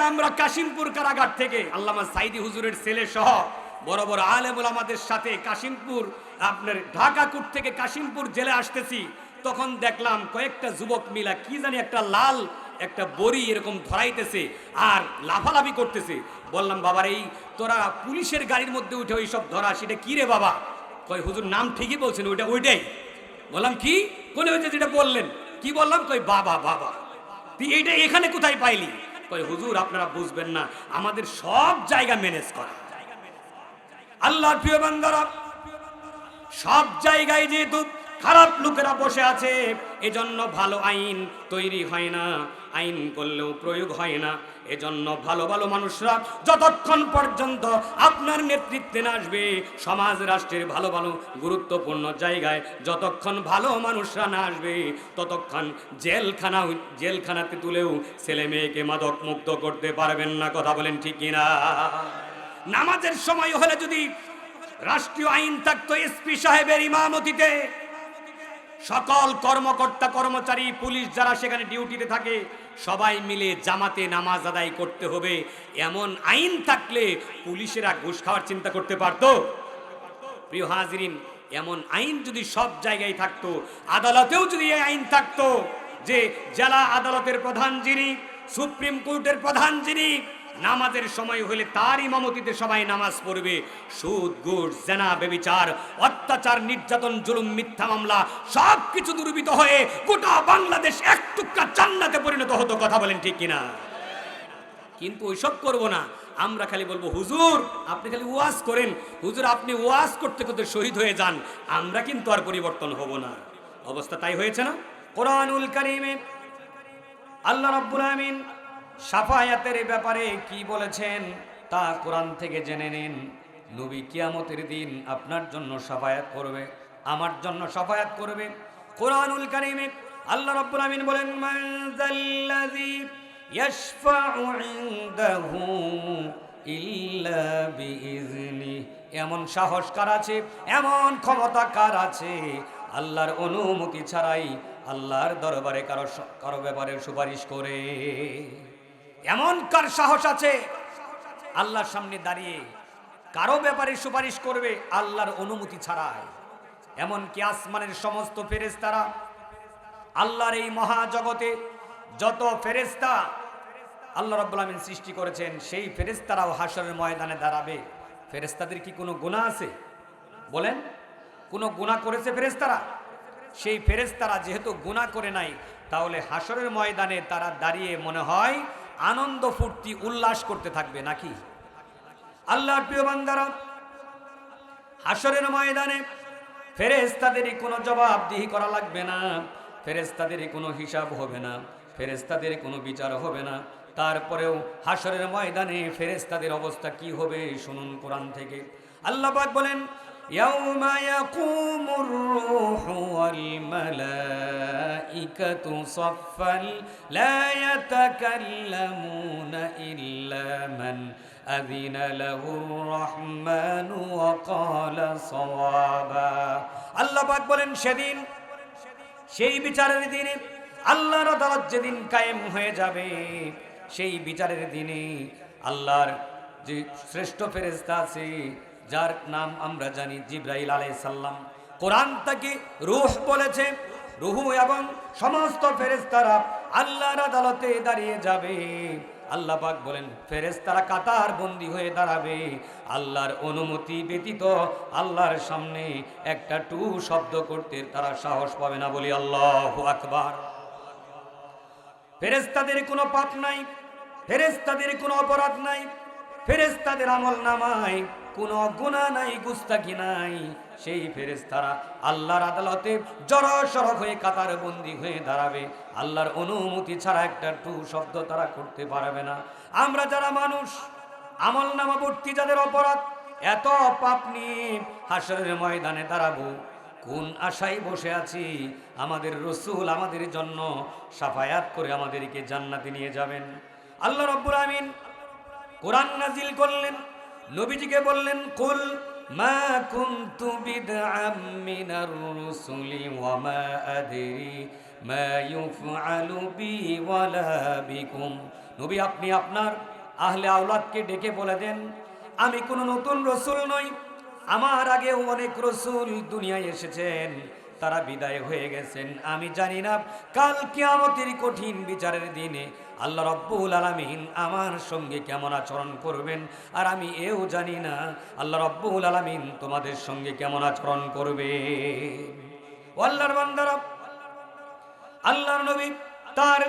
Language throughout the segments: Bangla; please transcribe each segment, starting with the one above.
আমরা কাশিমপুর কারাগার থেকে আল্লামা সাইদি হুজুরের ছেলে সহ বড় বড় আলেম ওলামাদের সাথে কাশিমপুর আপনার ঢাকা কোর্ট থেকে কাশিমপুর জেলে আসতেছি, তখন দেখলাম কয়েকটা যুবক মিলা কি জানি একটা লাল একটা বড়ি এরকম ধরাইতেছে আর লাফালাফি করতেছে। বললাম বাবার এই তোরা পুলিশের গাড়ির মধ্যে উঠে ওই সব ধরা, সেটা কি রে বাবা? কই হুজুর নাম ঠিকই বলছেন, ওইটাই। বললাম কি কোনে হয়েছে যেটা বললেন? কি বললাম? কই বাবা বাবা। তুই এইটা এখানে কোথায় পাইলি? কই হুজুর আপনারা বুঝবেন না, আমাদের সব জায়গা ম্যানেজ করা। আল্লাহর প্রিয় বান্দারা, সব জায়গায় যেহেতু খারাপ লোকেরা বসে আছে, এজন্য ভালো আইন তৈরি হয় না, আইন করলেও প্রয়োগ হয় না। এজন্য ভালো ভালো মানুষরা যতক্ষণ পর্যন্ত আপনার নেতৃত্বে না আসবে, সমাজ রাষ্ট্রের ভালো ভালো গুরুত্বপূর্ণ জায়গায় যতক্ষণ ভালো মানুষরা না আসবে, ততক্ষণ জেলখানাতে তুলেও ছেলে মেয়েকে মাদক মুক্ত করতে পারবেন না। কথা বলেন ঠিক কিনা? নামাজের সময় হলে যদি রাষ্ট্রীয় আইন থাকতো, এসপি সাহেবের ইমামতিতে সকল কর্মকর্তা কর্মচারী পুলিশ যারা সেখানে ডিউটিতে থাকে সবাই মিলে জামাতে নামাজ আদায় করতে হবে, এমন আইন থাকলে পুলিশেরা ঘুষ খাওয়ার চিন্তা করতে পারতো? প্রিয় হাজিরিন, এমন আইন যদি সব জায়গায় থাকতো, আদালতেও যদি এই আইন থাকতো যে জেলা আদালতের প্রধান যিনি, সুপ্রিম কোর্টের প্রধান যিনি, নামাজের সময় হলে তার ইমামতিতে সবাই নামাজ পড়বে, সুদ ঘুষ জেনা ব্যভিচার অত্যাচার নির্যাতন জুলুম মিথ্যা মামলা সব কিছু দুর্বৃত হয়ে গোটা বাংলাদেশ এক টুকরা জান্নাতে পরিণত হতো। কথা বলেন ঠিক কিনা? কিন্তু ওইসব করব না, আমরা খালি বলবো হুজুর আপনি খালি ওয়াজ করেন, হুজুর আপনি ওয়াজ করতে করতে শহীদ হয়ে যান, আমরা কিন্তু আর পরিবর্তন হব না। অবস্থা তাই হয়েছে না? কোরআনুল কারীমে আল্লাহ রাব্বুল আমিন শাফায়াতের ব্যাপারে কি বলেছেন তা কোরআন থেকে জেনে নিন। নবী কিয়ামতের দিন আপনার জন্য শাফায়াত করবে, আমার জন্য শাফায়াত করবে। কোরআনুল কারীমে আল্লাহ রাব্বুল আমিন বলেন, মান যাল্লাযী ইয়াশফাউ ইনদাহু ইল্লা বিইজনি। এমন সাহস কার আছে, এমন ক্ষমতা কার আছে, আল্লাহর অনুমতি ছাড়াই আল্লাহর দরবারে কারো ব্যাপারে সুপারিশ করে? এমন কার সাহস আছে আল্লাহর সামনে দাঁড়িয়ে কারো ব্যাপারে সুপারিশ করবে আল্লাহর অনুমতি ছাড়াই? এমনকি আসমানের সমস্ত ফেরেশতারা, আল্লাহর এই মহাজগতে যত ফেরেশতা আল্লাহ রাব্বুল আমিন সৃষ্টি করেছেন, সেই ফেরেশতারাও হাশরের ময়দানে দাঁড়াবে। ফেরেশতাদের কি কোনো গুনাহ আছে? বলেন, কোনো গুনাহ করেছে ফেরেশতারা? সেই ফেরেশতারা যেহেতু গুনাহ করে নাই, তাহলে হাশরের ময়দানে তারা দাঁড়িয়ে মনে হয় আনন্দ ফুর্তি উল্লাস করতে থাকবে নাকি? আল্লাহর প্রিয় বান্দারা, হাশরের ময়দানে ফেরেশতাদের কোনো জবাবদিহি করা লাগবে না, ফেরেশতাদের কোনো হিসাব হবে না, ফেরেশতাদের কোনো বিচার হবে না। তারপরেও হাশরের ময়দানে ফেরেশতাদের অবস্থা কি হবে শুনুন কোরআন থেকে। আল্লাহ পাক বলেন, ইয়াউমা ইয়াকুমুর রূহু ওয়াল মালাইকাতু সাফফান লা ইয়াতাকাল্লামুনা ইল্লা মান আযিনা লাহুর রাহমানু ওয়া ক্বালা সাওয়াবা। আল্লাহ পাক বলেন সেদিন, সেই বিচারের দিনে, আল্লাহর আদালত যেদিন কায়েম হয়ে যাবে, সেই বিচারের দিনে আল্লাহর যে শ্রেষ্ঠ ফেরেশতা আছে, যার নাম আমরা জানি জিবরাইল আলাইহিস সালাম, কোরআন তাকে রূহ বলেছে, রূহ এবং সমস্ত ফেরেশতারা আল্লাহর আদালতে দাঁড়িয়ে যাবে। আল্লাহ পাক বলেন ফেরেশতারা কাতার বন্দী হয়ে দাঁড়াবে, আল্লাহর অনুমতি ব্যতীত আল্লাহর সামনে একটা টু শব্দ করতে তারা সাহস পাবে না। বলি আল্লাহু আকবার। ফেরেশতাদের কোনো পাপ নাই, ফেরেশতাদের কোনো অপরাধ নাই, ফেরেশতাদের আমলনামায় কোনো গুনাহ নাই, গুস্তাখি নাই। সেই ফেরেশতারা আল্লাহর আদালতে জড়সড় হয়ে কাতার বন্দী হয়ে দাঁড়াবে, আল্লাহর অনুমতি ছাড়া একটা টু শব্দ তারা করতে পারবে না। আমরা যারা মানুষ, আমলনামা ভর্তি যাদের অপরাধ, এত পাপ নিয়ে হাশরের ময়দানে দাঁড়াবো, কোন আশায় বসে আছি? আমাদের রাসূল আমাদের জন্য শাফায়াত করে আমাদেরকে জান্নাতে নিয়ে যাবেন। আল্লাহ রাব্বুল আমিন কোরআন নাজিল করলেন, নবীজিকে বললেন, কুল মা কুনতু বিদআম মিনার রুসুলি ওয়া মা আদরি মা ইউফআলু বি ওয়ালা বিকুম। নবী আপনি আপনার আহলে আওলাদকে ডেকে বলে দেন, আমি কোনো নতুন রসুল নই, আমার আগেও অনেক রসুল দুনিয়ায় এসেছেন, তারা বিদায় হয়ে গেছেন। আমি জানি না কাল কিয়ামতের কঠিন বিচারের দিনে আল্লাহ রাব্বুল আলামিন আমার সঙ্গে কেমন আচরণ করবেন, আর আমি এও জানি না আল্লাহ রাব্বুল আলামিন তোমাদের সঙ্গে কেমন আচরণ করবে। আল্লাহর বান্দারা, আল্লাহর নবী তার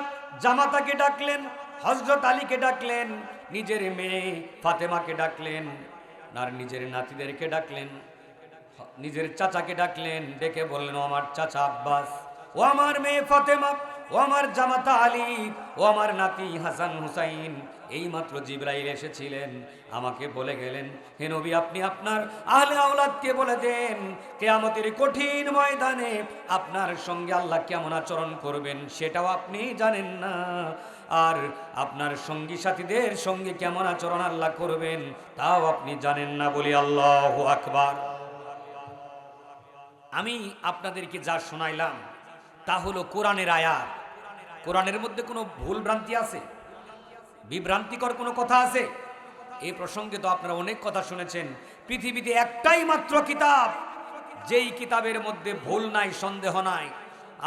জামাতাকে ডাকলেন, হযরত আলীকে ডাকলেন, নিজের মেয়ে ফাতেমাকে ডাকলেন, আর নিজের নাতিদেরকে ডাকলেন, নিজের চাচাকে ডাকলেন, ডেকে বললেন, ও আমার চাচা আব্বাস, ও আমার মেয়ে ফাতেমা, ও আমার জামাতা আলী, ও আমার নাতি হাসান হুসাইন, এইমাত্র জিবরাইল এসেছিলেন, আমাকে বলে গেলেন, হে নবী আপনি আপনার আহলে আওলাদকে বলে দেন কিয়ামতের কঠিন ময়দানে আপনার সঙ্গে আল্লাহ কেমন আচরণ করবেন সেটাও আপনি জানেন না, আর আপনার সঙ্গী সাথীদের সঙ্গে কেমন আচরণ আল্লাহ করবেন তাও আপনি জানেন না। বলি আল্লাহু আকবার। আমি আপনাদেরকে যা শোনাইলাম তা হলো কোরআনের আয়াত। কোরআনের মধ্যে কোনো ভুল ভ্রান্তি আছে? বিভ্রান্তিকর কোনো কথা আছে? এই প্রসঙ্গে তো আপনারা অনেক কথা শুনেছেন। পৃথিবীতে একটাই মাত্র কিতাব, যেই কিতাবের মধ্যে ভুল নাই, সন্দেহ নাই।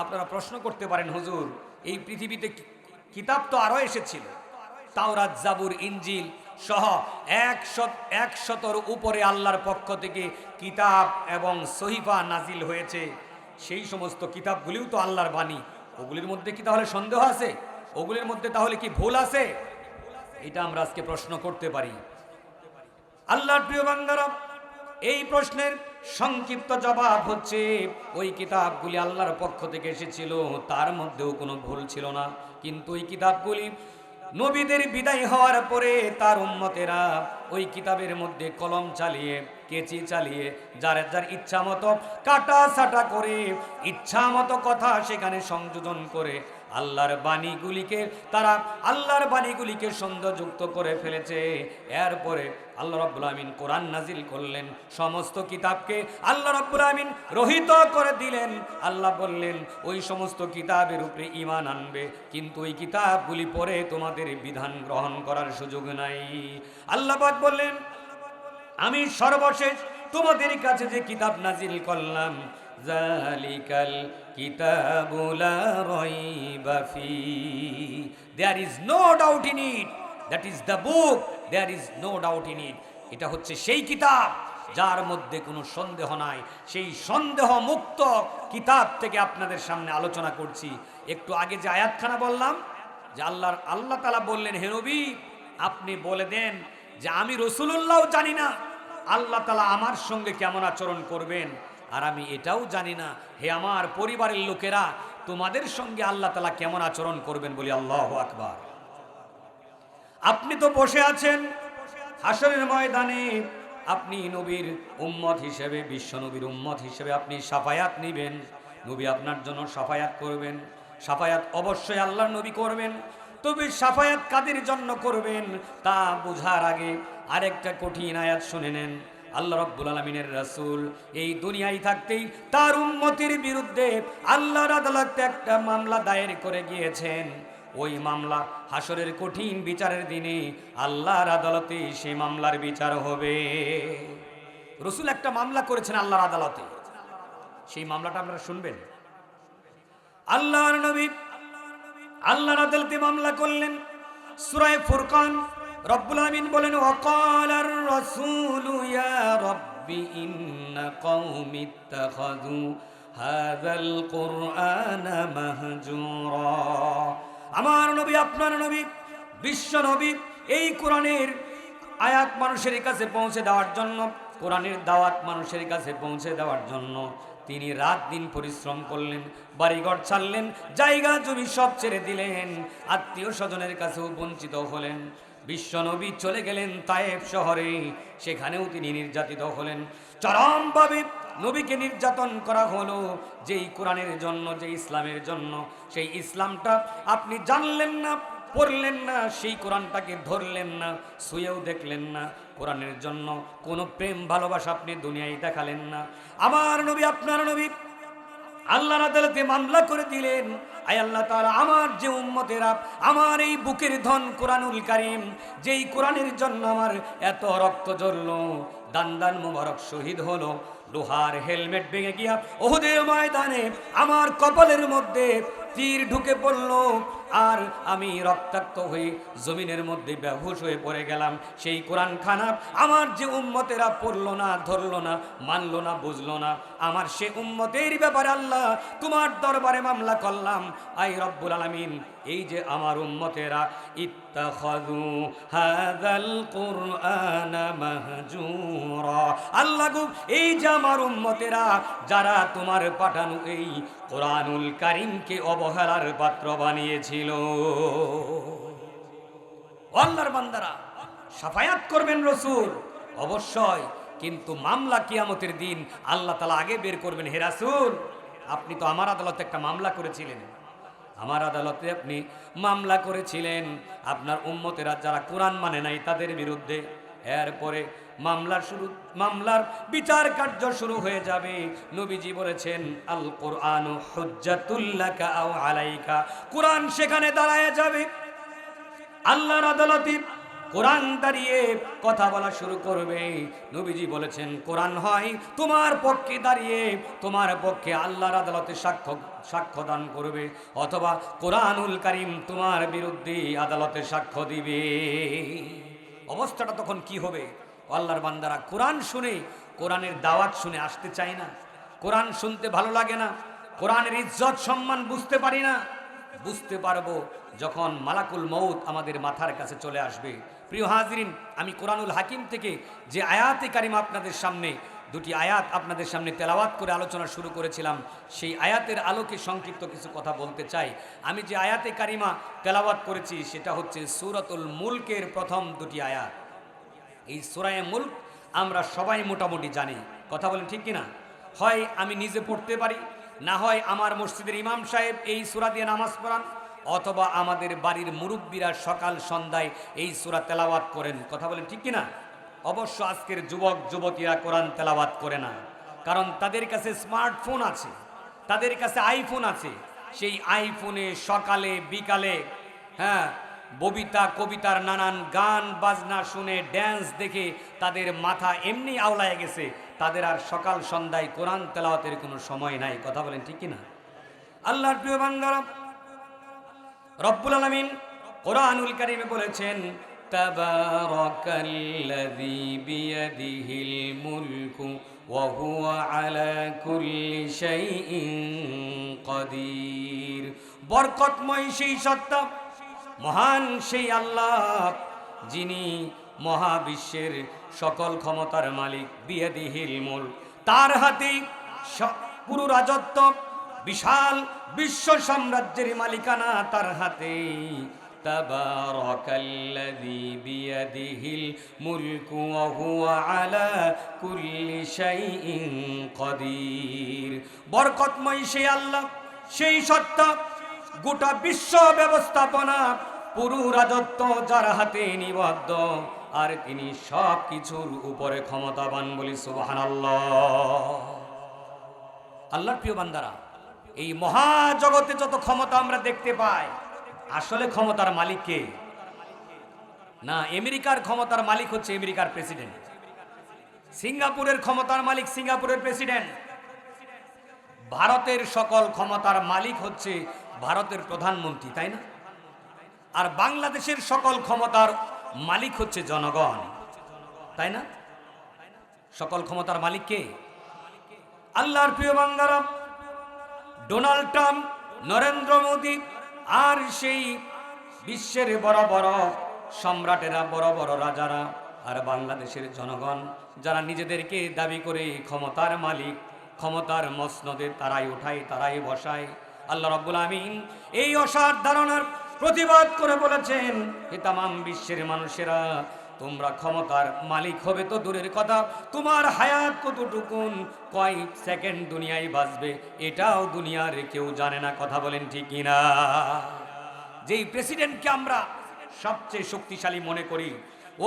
আপনারা প্রশ্ন করতে পারেন, হুজুর এই পৃথিবীতে কিতাব তো আরো এসেছিল, তাওরাত, জাবুর, ইনজিল সহ 100-100 উপরে আল্লাহর পক্ষ থেকে কিতাব এবং সহিফা নাজিল হয়েছে। সেই সমস্ত কিতাবগুলিও তো আল্লাহর বাণী, ওগুলির মধ্যে কি তাহলে সন্দেহ আছে? ওগুলির মধ্যে তাহলে কি ভুল আছে? এটা আমরা আজকে প্রশ্ন করতে পারি। আল্লাহর প্রিয় বান্দারা, এই প্রশ্নের সংক্ষিপ্ত জবাব হচ্ছে ওই কিতাবগুলি আল্লাহর পক্ষ থেকে এসেছিল, তার মধ্যেও কোনো ভুল ছিল না। কিন্তু ওই কিতাবগুলি নবীদের বিদায় হওয়ার পরে তার উম্মতেরা ওই কিতাবের মধ্যে কলম চালিয়ে, কেচি চালিয়ে, যার যার ইচ্ছা মতো কাটা ছাটা করে, ইচ্ছা মতো কথা সেখানে সংযোজন করে আল্লাহর বাণীগুলিকে সন্দেহযুক্ত করে ফেলেছে। এরপরে আল্লাহ রাব্বুল আমিন কোরআন নাজিল করলেন, সমস্ত কিতাবকে আল্লাহ রাব্বুল আমিন রহিত করে দিলেন। আল্লাহ বললেন ওই সমস্ত কিতাবের উপরে ঈমান আনবে, কিন্তু ওই কিতাবগুলি পড়ে তোমাদের বিধান গ্রহণ করার সুযোগ নাই। আল্লাহ পাক বললেন, আমি সর্বশেষ তোমাদের কাছে যে কিতাব নাজিল করলাম, জালিকাল কিতাবু লা রাইবা ফি, there is no doubt in it, that is the book, there is no doubt in it. এটা হচ্ছে সেই কিতাব যার মধ্যে কোনো সন্দেহ নাই। সেই সন্দেহ মুক্ত কিতাব থেকে আপনাদের সামনে আলোচনা করছি। একটু আগে যে আয়াতখানা বললাম, যে আল্লাহ তাআলা বললেন, হে নবী আপনি বলে দেন যে আমি রাসূলুল্লাহও জানি না আল্লাহ তাআলা আমার সঙ্গে কেমন আচরণ করবেন, আর আমি এটাও জানি না হে আমার পরিবারের লোকেরা তোমাদের সঙ্গে আল্লাহ তাআলা কেমন আচরণ করবেন। বলি আল্লাহু আকবার। আপনি তো বসে আছেন হাশরের ময়দানে, আপনি নবীর উম্মত হিসেবে, বিশ্ব নবীর উম্মত হিসেবে আপনি শাফায়াত নেবেন, নবী আপনার জন্য শাফায়াত করবেন। শাফায়াত অবশ্যই আল্লাহর নবী করবেন, তবে শাফায়াত কাদের জন্য করবেন তা বোঝার আগে আরেকটা কঠিন আয়াত শুনে নেন। আল্লাহ রাব্বুল আলামিনের রাসূল এই দুনিয়ায় থাকতেই তার উম্মতের বিরুদ্ধে আল্লাহর আদালতে একটা মামলা দায়ের করে গিয়েছেন। ওই মামলা হাশরের কঠিন বিচারের দিনে আল্লাহর আদালতে সেই মামলার বিচার হবে। রাসূল একটা মামলা করেছেন আল্লাহর আদালতে, সেই মামলাটা আপনারা শুনবেন। আল্লাহর নবী আল্লাহর আদালতে মামলা করলেন। সূরা ফুরকান রব্বুল আমিন বলেন, ওয়াকালার রাসূলু ইয়া রাব্বি ইন্না কওমি ইত্তাখাযু হাযাল কুরআনা মাহজুরা। আমার নবী, আপনার নবী, বিশ্ব নবী এই কোরআনের আয়াত মানুষের কাছে পৌঁছে দেওয়ার জন্য, কোরআনের দাওয়াত মানুষের কাছে পৌঁছে দেওয়ার জন্য তিনি রাত দিন পরিশ্রম করলেন, বাড়িঘর ছাড়লেন, জায়গা জমি সব ছেড়ে দিলেন, আত্মীয় স্বজনের কাছেও বঞ্চিত হলেন। বিশ্বনবী চলে গেলেন তায়েফ শহরে, সেখানেও তিনি নির্যাতিত হলেন। চরমভাবে নবীকে নির্যাতন করা হলো, যেই কোরআনের জন্য, যে ইসলামের জন্য। সেই ইসলামটা আপনি জানলেন না, পড়লেন না, সেই কোরআনটাকে ধরলেন না, ছুঁয়েও দেখলেন না। কোরআনের জন্য কোনো প্রেম ভালোবাসা আপনি দুনিয়ায় দেখালেন না। আমার নবী, আপনার নবী আল্লাহর আদালতে মামলা করে দিলেন, আয় আল্লাহ তাআলা, আমার যে উম্মতেরা আমার এই বুকের ধন কোরআনুল কারীম, যেই কোরআনের জন্য আমার এত রক্ত ঝরলো, দান দান মুবারক শহীদ হলো, লোহার হেলমেট ভেঙে গিয়া ওহুদের ময়দানে আমার কপালের মধ্যে তীর ঢুকে পড়লো, আর আমি রক্তাক্ত হয়ে জমিনের মধ্যে বেহুশ হয়ে পড়ে গেলাম। সেই কোরআন খানা আমার যে উম্মতেরা পড়লো না, ধরলো না, মানলো না, বুঝলো না, আমার সে উম্মতের ব্যাপারে আল্লাহ তোমার দরবারে মামলা করলাম। আই রব্বুল আলামিন, এই যে আমার উম্মতেরা ইত্তাখাযু হাযাল কুরআনা মাহজুরা, আল্লাহ গো, এই যে আমার উম্মতেরা যারা তোমার পাঠানো এই কোরআনুল কারীমকে অবহেলার পাত্র বানিয়েছিল। আল্লাহর বান্দারা শাফায়াত করবেন রাসূল অবশ্যই, কিন্তু মামলা কিয়ামতের দিন আল্লাহ তাআলা আগে বের করবেন। হে রাসূল, আপনি তো আমার আদালতে একটা মামলা করেছিলেন, আমার আদালতে আপনি মামলা করেছিলেন আপনার উম্মতেরা যারা কোরআন মানে নাই তাদের বিরুদ্ধে। এরপরে মামলার বিচার কার্য শুরু হয়ে যাবে। নবীজি বলেছেন, আল কোরআনু হুজ্জাতুল লাকা আও আলাইকা, কোরআন সেখানে দাঁড়ায় যাবে আল্লাহর আদালতে, কোরআন দাঁড়িয়ে কথা বলা শুরু করবে। নবীজি বলেছেন, কোরআন হয় তোমার পক্ষে দাঁড়িয়ে তোমার পক্ষে আল্লাহর আদালতে সাক্ষ্য দান করবে, অথবা কোরআনুল কারীম তোমার বিরুদ্ধে আদালতে সাক্ষ্য দিবে। অবস্থাটা তখন কি হবে? আল্লাহর বান্দারা কোরআন শুনে, কোরআনের দাওয়াত শুনে আসতে চায় না, কোরআন শুনতে ভালো লাগে না, কোরআনের ইজ্জত সম্মান বুঝতে পারি না। বুঝতে পারবো যখন মালাকুল মউত আমাদের মাথার কাছে চলে আসবে। প্রিয় হাজিরিন, আমি কোরআনুল হাকিম থেকে যে আয়াতে কারিমা আপনাদের সামনে, দুটি আয়াত আপনাদের সামনে তেলাওয়াত করে আলোচনা শুরু করেছিলাম, সেই আয়াতের আলোকে সংক্ষিপ্ত কিছু কথা বলতে চাই। আমি যে আয়াতে কারিমা তেলাওয়াত করেছি সেটা হচ্ছে সূরাতুল মুলকের প্রথম দুটি আয়াত। এই সূরায়ে মুলক আমরা সবাই মোটামুটি জানি, কথা বলেন ঠিক কিনা? হয় আমি নিজে পড়তে পারি, না হয় আমার মসজিদের ইমাম সাহেব এই সূরা দিয়ে নামাজ পড়ান, অথবা আমাদের বাড়ির মুরব্বীরা সকাল সন্ধ্যায় এই সূরা তেলাওয়াত করেন, কথা বলেন ঠিক কিনা? অবশ্য আজকের যুবক যুবতীরা কোরআন তেলাওয়াত করে না, কারণ তাদের কাছে স্মার্টফোন আছে, তাদের কাছে আইফোন আছে। সেই আইফোনে সকালে বিকালে কবিতার নানান গান বাজনা শুনে ড্যান্স দেখে তাদের মাথা এমনি আওলায় গেছে, তাদের আর সকাল সন্ধ্যায় কোরআন তেলাওয়াতের কোনো সময় নাই, কথা বলেন ঠিক কিনা? আল্লাহর প্রিয় বান্দারা, রব্বুল আলামিন কোরআনুল কারীমে বলেছেন, তাবারাকাল্লাযী বিয়াদিহিল মুলকু ওয়া হুয়া আলা কুল্লি শাইইন কাদির। বরকতময় সেই সত্তা, মহান সেই আল্লাহ, যিনি মহাবিশ্বের সকল ক্ষমতার মালিক। বিয়াদিহিল মুলক, তার হাতে পুরো রাজত্ব, বিশাল বিশ্ব সাম্রাজ্যের মালিকানা তার হাতে। তাবারাকাল্লাযী বিয়াদিহিল মুলকু ওয়া হুয়া আলা কুল্লি শাইইন কাদির। বরকতময় সেই আল্লাহ, সেই সত্তা, গোটা বিশ্ব ব্যবস্থাপনা, পুরো রাজত্ব যার হাতে নিবদ্ধ, আর তিনি সব কিছুর উপরে ক্ষমতাবান, বলি সুবহানাল্লাহ। আল্লাহর প্রিয় বান্দারা, এই মহাজগতে যত ক্ষমতা আমরা দেখতে পাই, আসলে ক্ষমতার মালিক কে? না, আমেরিকার ক্ষমতার মালিক হচ্ছে আমেরিকার প্রেসিডেন্ট, সিঙ্গাপুরের ক্ষমতার মালিক সিঙ্গাপুরের প্রেসিডেন্ট, ভারতের সকল ক্ষমতার মালিক হচ্ছে ভারতের প্রধানমন্ত্রী, তাই না? আর বাংলাদেশের সকল ক্ষমতার মালিক হচ্ছে জনগণ, তাই না? সকল ক্ষমতার মালিক কে? আল্লাহর প্রিয় বান্দারা, ডোনাল্ড ট্রাম্প, নরেন্দ্র মোদী, আর সেই বিশ্বের বড় বড় সম্রাটেরা, বড় বড় রাজারা, আর বাংলাদেশের জনগণ যারা নিজেদেরকে দাবি করে ক্ষমতার মালিক, ক্ষমতার মসনদে তারাই উঠায়, তারাই বসায়। আল্লাহ রাব্বুল আমিন এই অসার ধারণার প্রতিবাদ করে বলেছেন, হে তামাম বিশ্বের মানুষেরা, তোমরা ক্ষমতার মালিক হবে তো দূরের কথা, তোমার হায়াত কতটুকুন, কয় সেকেন্ড দুনিয়ায় বাঁচবে, এটাও দুনিয়ার কেউ জানে না, কথা বলেন ঠিক কিনা? যেই প্রেসিডেন্টকে আমরা সবচেয়ে শক্তিশালী মনে করি,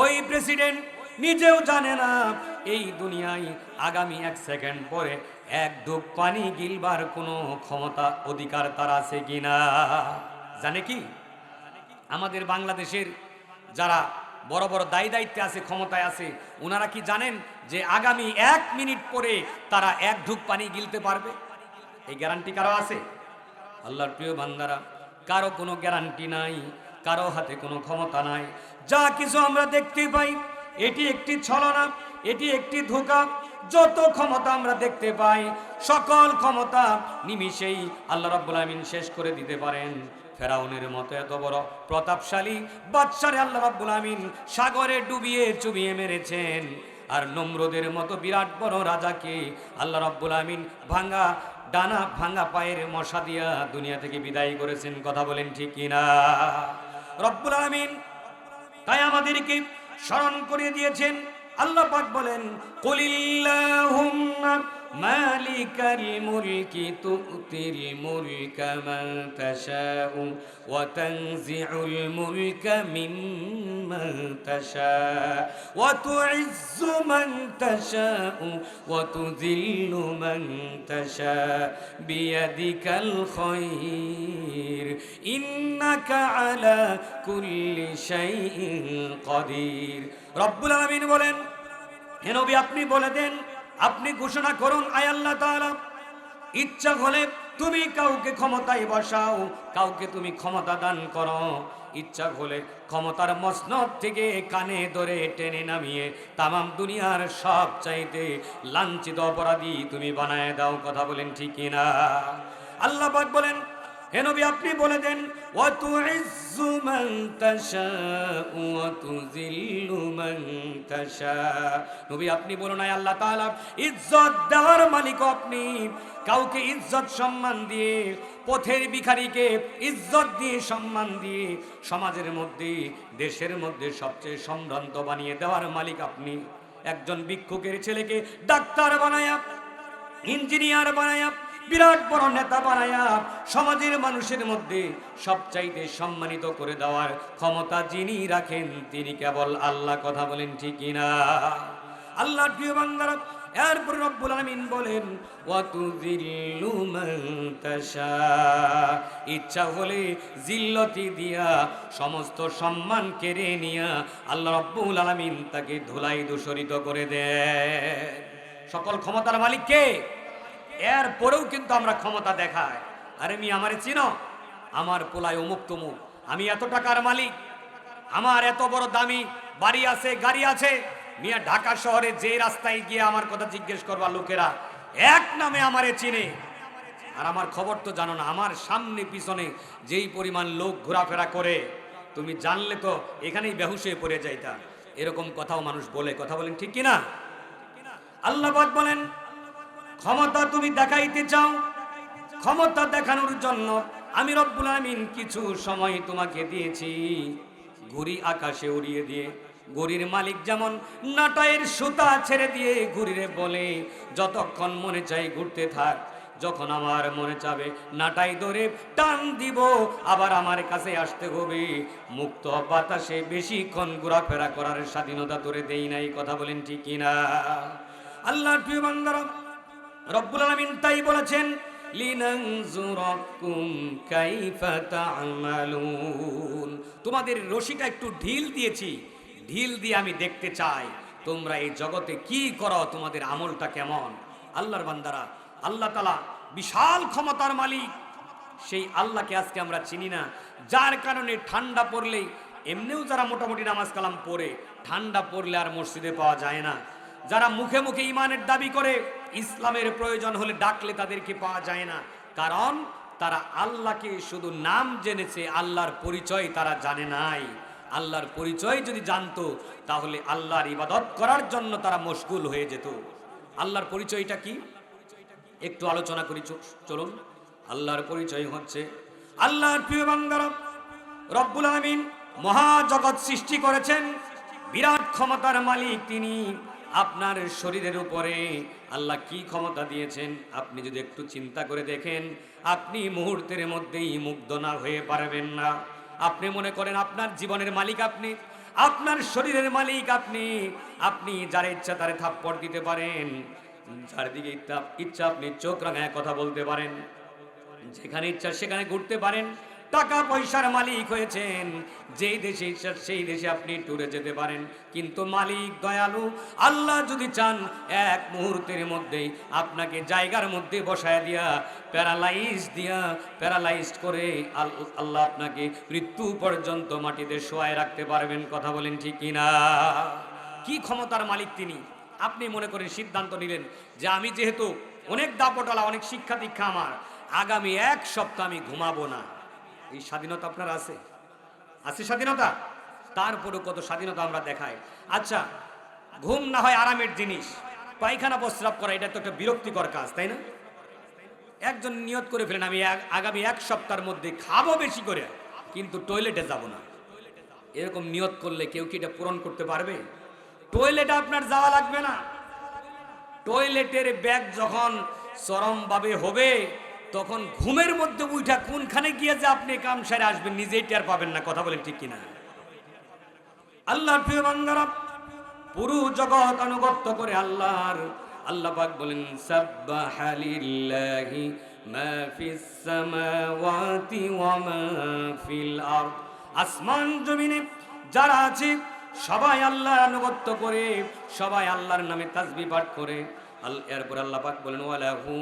ওই প্রেসিডেন্ট নিজেও জানে না এই দুনিয়ায় আগামী 1 সেকেন্ড পরে এক ঢোক পানি গিলবার কোনো ক্ষমতা অধিকার তার আছে কিনা। জানে কি? আমাদের বাংলাদেশের যারা বড় বড় দায়িত্বে আছে, ক্ষমতায় আছে, ওনারা কি জানেন যে আগামী 1 মিনিট পরে তারা এক ঢোক পানি গিলতে পারবে? এই গ্যারান্টি কারো আছে? আল্লাহর প্রিয় বান্দারা, কারো কোনো গ্যারান্টি নাই, কারো হাতে কোনো ক্ষমতা নাই। যা কিছু আমরা দেখতে পাই এটি একটি ছলনা, এটি একটি ধোঁকা। যত ক্ষমতা আমরা দেখতে পাই সকল ক্ষমতা নিমিষেই আল্লাহ রাব্বুল আমিন শেষ করে দিতে পারেন। ফেরাউনের মতো এত বড় প্রতাপশালী বাদশারে আল্লাহ রাব্বুল আমিন সাগরে ডুবিয়ে চুবিয়ে মেরেছেন। আর নমরুদের মতো বিরাট বড় রাজাকে আল্লাহ রাব্বুল আমিন ভাঙা ডানা ভাঙা পায়ের মশা দিয়া দুনিয়া থেকে বিদায় করেছেন। কথা বলেন ঠিক কিনা? রব্বুল আমিন তাই আমাদেরকে স্মরণ করে দিয়েছেন। আল্লাহ পাক বলেন, কুলিল্লাহুম্মা মালিকাল মুলকি তুতিল মুলকা মান তাশাউ ওয়া তানজিউল মুলকা মিম্মান তাশাউ ওয়া তুইজ্জু মান তাশাউ ওয়া তুযিল্লু মান তাশাউ বিয়াদিকাল খায়র ইন্নাকা আলা কুল্লি শাইইন কাদির। রব্বুল আলামিন বলেন, হে নবী আপনি বলে দেন, আপনি ঘোষণা করুন, আয় আল্লাহ তাআলা ইচ্ছা হলে তুমি কাউকে ক্ষমতায় বসাও, কাউকে তুমি ক্ষমতা দান করো। ইচ্ছা হলে ক্ষমতার মসনদ থেকে কানে ধরে টেনে নামিয়ে তামাম দুনিয়ার সব চাইতে লাঞ্ছিত অপরাধী তুমি বানায় দাও। কথা বলেন ঠিক কিনা? আল্লাহ পাক বলেন, হে নবী আপনি বলে দেন, ওয়া তুইজ্জু মান তাশাউ ওয়া তুযিল্লু মান তাশাউ। নবী আপনি বলুন, আয় আল্লাহ তাআলা ইজ্জত দেওয়ার মালিক আপনি। কাউকে ইজ্জত সম্মান দিয়ে, পথের ভিখারিকে ইজ্জত দিয়ে সম্মান দিয়ে সমাজের মধ্যে দেশের মধ্যে সবচেয়ে সম্ভ্রান্ত বানিয়ে দেওয়ার মালিক আপনি। একজন ভিক্ষুকের ছেলেকে ডাক্তার বানায়া, ইঞ্জিনিয়ার বানায়া, বিরাট বড় নেতা বানায়া সমাজের মানুষের মধ্যে সবচাইতে সম্মানিত করে দেওয়ার ক্ষমতা যিনি রাখেন তিনি কেবল আল্লাহ। কথা বলেন ঠিক কিনা? আল্লাহর প্রিয় বান্দারা, এরপর রব্বুল আলামিন বলেন, ওয়া তুযিল্লু মান তাশা। ইচ্ছা হলে জিল্লতি দিয়া সমস্ত সম্মান কেড়ে নিয়া আল্লাহ রব্বুল আলামিন তাকে ধুলাই ধূসরিত করে দেন। সকল ক্ষমতার মালিক কে? এরপরেও কিন্তু আমরা ক্ষমতা দেখাই, আরে মি আমারে চিনো, আমার পোলায় অমুক তমুক, আমি এত টাকার মালিক, আমার এত বড় দামি বাড়ি আছে, গাড়ি আছে। মিয়া ঢাকা শহরে যে রাস্তায় গিয়ে আমার কথা জিজ্ঞেস করবা লোকেরা এক নামে আমারে চিনে, আর আমার খবর তো জানো না। আমার সামনে পিছনে যেই পরিমাণ লোক ঘোরাফেরা করে তুমি জানলে তো এখানেই বেহুশ হয়ে পড়ে যাইতা। এরকম কথাও মানুষ বলে। কথা বলেন ঠিক কিনা? আল্লাহ পাক বলেন, ক্ষমতা তুমি দেখাইতে চাও, ক্ষমতা দেখানোর জন্য আমি রব্বুল আমিন কিছু সময় তোমাকে দিয়েছি। ঘুড়ি আকাশে উড়িয়ে দিয়ে ঘুড়ির মালিক যেমন নাটাইয়ের সুতা ছেড়ে দিয়ে ঘুড়িরে বলে যতক্ষণ মনে চাই ঘুরতে থাক, যখন আমার মনে চাবে নাটাই ধরে টান দিব, আবার আমার কাছে আসতে হবে। মুক্ত বাতাসে বেশিক্ষণ ঘোরাফেরা করার স্বাধীনতা তোরে দেই নাই। কথা বলেন ঠিক কিনা? আল্লাহর প্রিয় বান্দারা, রব্বুল আলামিন তাই বলেছেন, লিনানজুরাকুম কাইফা তা'মালুন। তোমাদের রশিটা একটু ঢিল দিয়েছি, ঢিল দিয়ে আমি দেখতে চাই তোমরা এই জগতে কি করো, তোমাদের আমলটা কেমন। আল্লাহর বান্দারা, আল্লাহ তাআলা বিশাল ক্ষমতার মালিক। সেই আল্লাহকে আজকে আমরা চিনি না, যার কারণে ঠান্ডা পড়লেই, এমনিও যারা মোটামুটি নামাজ কালাম পড়ে ঠান্ডা পড়লে আর মসজিদে পাওয়া যায় না। যারা মুখে মুখে ইমানের দাবি করে ইসলামের প্রয়োজন হলে ডাকলে তাদেরকে পাওয়া যায় না, কারণ তারা আল্লাহকে শুধু নাম জেনেছে, আল্লাহর পরিচয় তারা জানে নাই। আল্লাহর পরিচয় যদি জানতো তাহলে আল্লাহর ইবাদত করার জন্য তারা মশগুল হয়ে যেত। আল্লাহর পরিচয়টা কি একটু আলোচনা করি, চলুন। আল্লাহর পরিচয় হচ্ছে, আল্লাহর প্রিয় বান্দারা, রব্বুল আমিন মহাজগৎ সৃষ্টি করেছেন, বিরাট ক্ষমতার মালিক তিনি। আপনার শরীরের উপরে আল্লাহ কি ক্ষমতা দিয়েছেন আপনি যদি একটু চিন্তা করে দেখেন, আপনি মুহূর্তের মধ্যেই মুগ্ধ না হয়ে পারবেন না। আপনি মনে করেন আপনার জীবনের মালিক আপনি, আপনার শরীরের মালিক আপনি। আপনি যার ইচ্ছা তারে থাপ্পড় দিতে পারেন, যার দিকে ইচ্ছা আপনি চোখ রাঙায় কথা বলতে পারেন, যেখানে ইচ্ছা সেখানে ঘুরতে পারেন। টাকা পয়সার মালিক হয়েছেন, যেই দেশে ইচ্ছা সেই দেশে আপনি ট্যুরে যেতে পারেন। কিন্তু মালিক দয়ালু আল্লাহ যদি চান এক মুহূর্তের মধ্যেই আপনাকে জায়গার মধ্যে বসায় দিয়া প্যারালাইজড করে আল্লাহ আপনাকে মৃত্যু পর্যন্ত মাটিতে শোয়ায় রাখতে পারবেন। কথা বলেন ঠিক কিনা? কি ক্ষমতার মালিক তিনি! আপনি মনে করেন সিদ্ধান্ত নিলেন যে আমি যেহেতু অনেক দাপটওয়ালা, অনেক শিক্ষা দীক্ষা আমার, আগামী এক সপ্তাহ আমি ঘুমাবো না। এই স্বাধীনতা আপনার আছে? আছে স্বাধীনতা? তারপরেও কত স্বাধীনতা আমরা দেখাই। আচ্ছা, ঘুম না হয় আরামের জিনিস, পায়খানা প্রস্রাব করা এটা তো একটা বিরক্তিকর কাজ, তাই না? একজন নিয়ত করে ফেলেন আমি আগামী এক সপ্তাহের মধ্যে খাবো বেশি করে, কিন্তু টয়লেটে যাব না। এরকম নিয়ত করলে কেউ কি এটা পূরণ করতে পারবে? টয়লেটে আপনার যাওয়া লাগবে না। টয়লেটের ব্যাগ যখন চরমভাবে হবে তখন ঘুমের মধ্যে উঠা কোনখানে গিয়ে যে আপনি কাম সেরে আসবেন নিজেই টের পাবেন না। কথা বলেন ঠিক কিনা? আল্লাহর প্রিয় বান্দারা, পুরো জগৎ আনুগত্য করে আল্লাহর। আল্লাহ পাক বলেন সাব্বাহা লিল্লাহি মা ফিস সামাওয়াতি ওয়া মা ফিল আরদ। আসমান জমিনে যারা আছে সবাই আল্লাহর আনুগত্য করে, সবাই আল্লাহর নামে তাসবিহ পাঠ করে। এরপর আল্লাহ পাক বলেন ওয়ালাহু